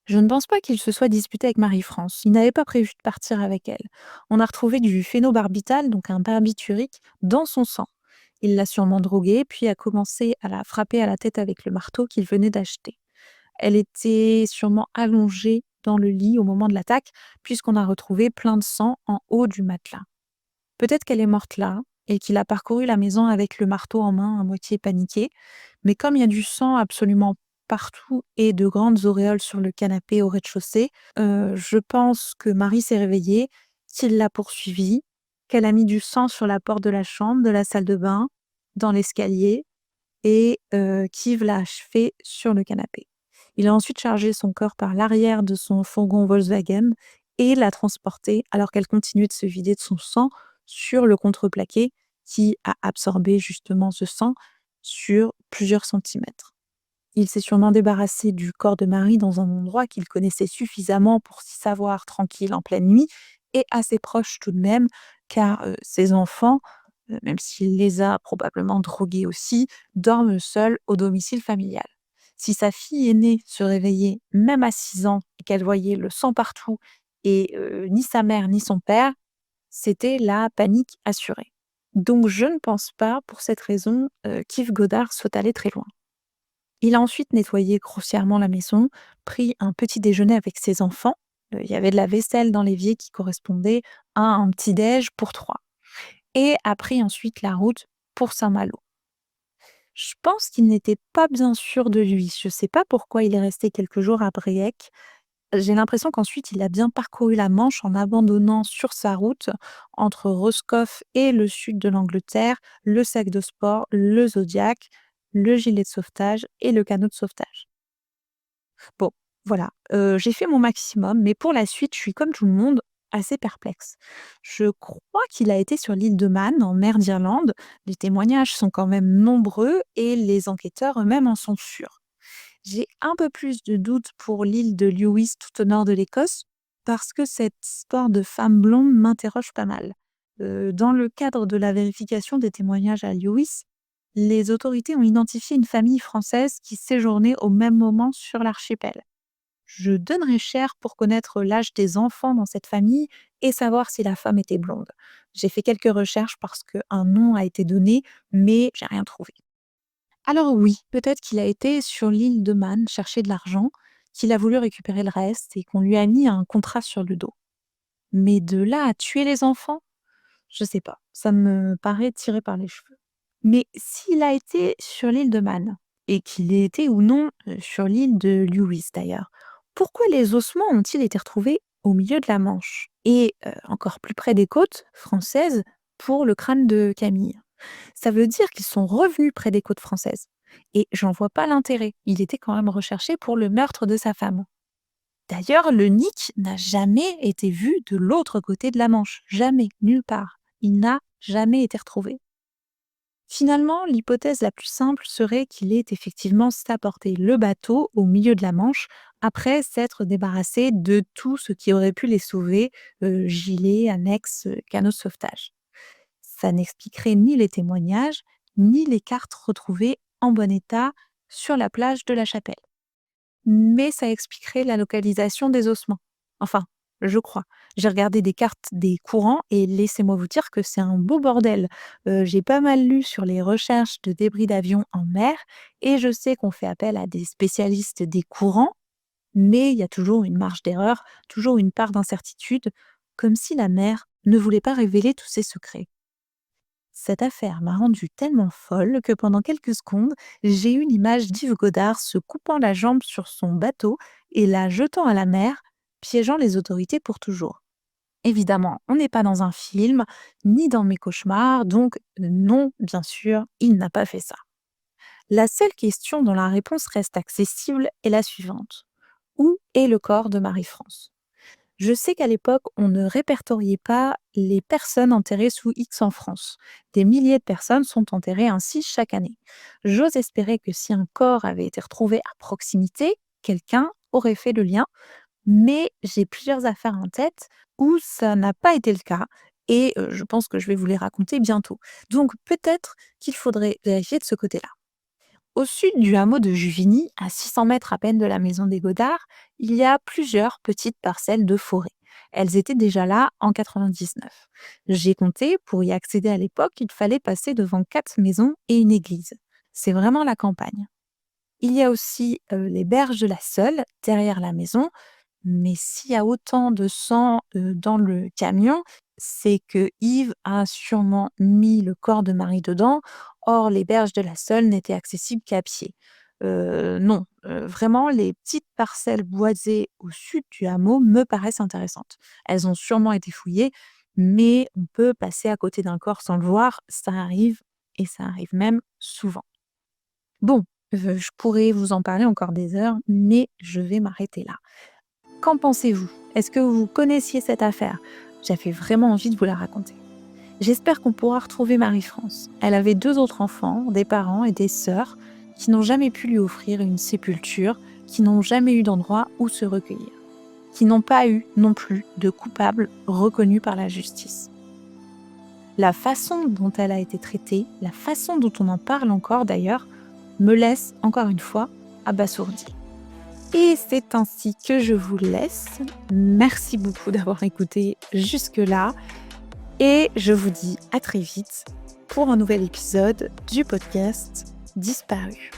Je ne pense pas qu'il se soit disputé avec Marie-France. Il n'avait pas prévu de partir avec elle. On a retrouvé du phénobarbital, donc un barbiturique, dans son sang. Il l'a sûrement droguée, puis a commencé à la frapper à la tête avec le marteau qu'il venait d'acheter. Elle était sûrement allongée dans le lit au moment de l'attaque, puisqu'on a retrouvé plein de sang en haut du matelas. Peut-être qu'elle est morte là, et qu'il a parcouru la maison avec le marteau en main, à moitié paniqué, mais comme il y a du sang absolument partout et de grandes auréoles sur le canapé au rez-de-chaussée, je pense que Marie s'est réveillée, qu'il l'a poursuivie, qu'elle a mis du sang sur la porte de la chambre, de la salle de bain, dans l'escalier, et qu'Yves l'a achevé sur le canapé. Il a ensuite chargé son corps par l'arrière de son fourgon Volkswagen et l'a transporté alors qu'elle continuait de se vider de son sang sur le contreplaqué qui a absorbé justement ce sang sur plusieurs centimètres. Il s'est sûrement débarrassé du corps de Marie dans un endroit qu'il connaissait suffisamment pour s'y savoir tranquille en pleine nuit et assez proche tout de même, car ses enfants, même s'il les a probablement drogués aussi, dorment seuls au domicile familial. Si sa fille aînée se réveillait même à 6 ans et qu'elle voyait le sang partout et ni sa mère ni son père, c'était la panique assurée. Donc je ne pense pas, pour cette raison, qu'Yves Godard soit allé très loin. Il a ensuite nettoyé grossièrement la maison, pris un petit déjeuner avec ses enfants. Il y avait de la vaisselle dans l'évier qui correspondait à un petit-déj pour 3 et a pris ensuite la route pour Saint-Malo. Je pense qu'il n'était pas bien sûr de lui. Je ne sais pas pourquoi il est resté quelques jours à Briec. J'ai l'impression qu'ensuite il a bien parcouru la Manche en abandonnant sur sa route, entre Roscoff et le sud de l'Angleterre, le sac de sport, le Zodiac, le gilet de sauvetage et le canot de sauvetage. Bon, voilà, j'ai fait mon maximum, mais pour la suite, je suis comme tout le monde, assez perplexe. Je crois qu'il a été sur l'île de Man, en mer d'Irlande. Les témoignages sont quand même nombreux et les enquêteurs eux-mêmes en sont sûrs. J'ai un peu plus de doutes pour l'île de Lewis, tout au nord de l'Écosse, parce que cette histoire de femme blonde m'interroge pas mal. Dans le cadre de la vérification des témoignages à Lewis, les autorités ont identifié une famille française qui séjournait au même moment sur l'archipel. Je donnerais cher pour connaître l'âge des enfants dans cette famille et savoir si la femme était blonde. J'ai fait quelques recherches parce qu'un nom a été donné, mais j'ai rien trouvé. Alors oui, peut-être qu'il a été sur l'île de Man chercher de l'argent, qu'il a voulu récupérer le reste et qu'on lui a mis un contrat sur le dos. Mais de là à tuer les enfants, je sais pas, ça me paraît tiré par les cheveux. Mais s'il a été sur l'île de Man, et qu'il ait été ou non sur l'île de Lewis d'ailleurs, pourquoi les ossements ont-ils été retrouvés au milieu de la Manche et encore plus près des côtes françaises pour le crâne de Camille? Ça veut dire qu'ils sont revenus près des côtes françaises. Et j'en vois pas l'intérêt. Il était quand même recherché pour le meurtre de sa femme. D'ailleurs, le Nick n'a jamais été vu de l'autre côté de la Manche. Jamais, nulle part. Il n'a jamais été retrouvé. Finalement, l'hypothèse la plus simple serait qu'il ait effectivement apporté le bateau au milieu de la Manche après s'être débarrassé de tout ce qui aurait pu les sauver, gilet, annexe, canot de sauvetage. Ça n'expliquerait ni les témoignages, ni les cartes retrouvées en bon état sur la plage de la Chapelle. Mais ça expliquerait la localisation des ossements. Enfin, je crois. J'ai regardé des cartes des courants et laissez-moi vous dire que c'est un beau bordel. J'ai pas mal lu sur les recherches de débris d'avions en mer et je sais qu'on fait appel à des spécialistes des courants, mais il y a toujours une marge d'erreur, toujours une part d'incertitude, comme si la mer ne voulait pas révéler tous ses secrets. Cette affaire m'a rendue tellement folle que pendant quelques secondes, j'ai eu l'image d'Yves Godard se coupant la jambe sur son bateau et la jetant à la mer, piégeant les autorités pour toujours. Évidemment, on n'est pas dans un film, ni dans mes cauchemars, donc non, bien sûr, il n'a pas fait ça. La seule question dont la réponse reste accessible est la suivante. Où est le corps de Marie-France? Je sais qu'à l'époque, on ne répertoriait pas les personnes enterrées sous X en France. Des milliers de personnes sont enterrées ainsi chaque année. J'ose espérer que si un corps avait été retrouvé à proximité, quelqu'un aurait fait le lien, mais j'ai plusieurs affaires en tête où ça n'a pas été le cas et je pense que je vais vous les raconter bientôt. Donc peut-être qu'il faudrait vérifier de ce côté-là. Au sud du hameau de Juvigny, à 600 mètres à peine de la maison des Godard, il y a plusieurs petites parcelles de forêt. Elles étaient déjà là en 99. J'ai compté, pour y accéder à l'époque, il fallait passer devant 4 maisons et une église. C'est vraiment la campagne. Il y a aussi les berges de la Seule, derrière la maison, mais s'il y a autant de sang, dans le camion, c'est que Yves a sûrement mis le corps de Marie dedans. Or, les berges de la Seule n'étaient accessibles qu'à pied. Non, vraiment les petites parcelles boisées au sud du hameau me paraissent intéressantes. Elles ont sûrement été fouillées, mais on peut passer à côté d'un corps sans le voir, ça arrive et ça arrive même souvent. Bon, je pourrais vous en parler encore des heures, mais je vais m'arrêter là. Qu'en pensez-vous? Est-ce que vous connaissiez cette affaire? J'avais vraiment envie de vous la raconter. J'espère qu'on pourra retrouver Marie-France. Elle avait 2 autres enfants, des parents et des sœurs, qui n'ont jamais pu lui offrir une sépulture, qui n'ont jamais eu d'endroit où se recueillir, qui n'ont pas eu non plus de coupable reconnu par la justice. La façon dont elle a été traitée, la façon dont on en parle encore d'ailleurs, me laisse encore une fois abasourdie. Et c'est ainsi que je vous laisse. Merci beaucoup d'avoir écouté jusque-là. Et je vous dis à très vite pour un nouvel épisode du podcast Disparu.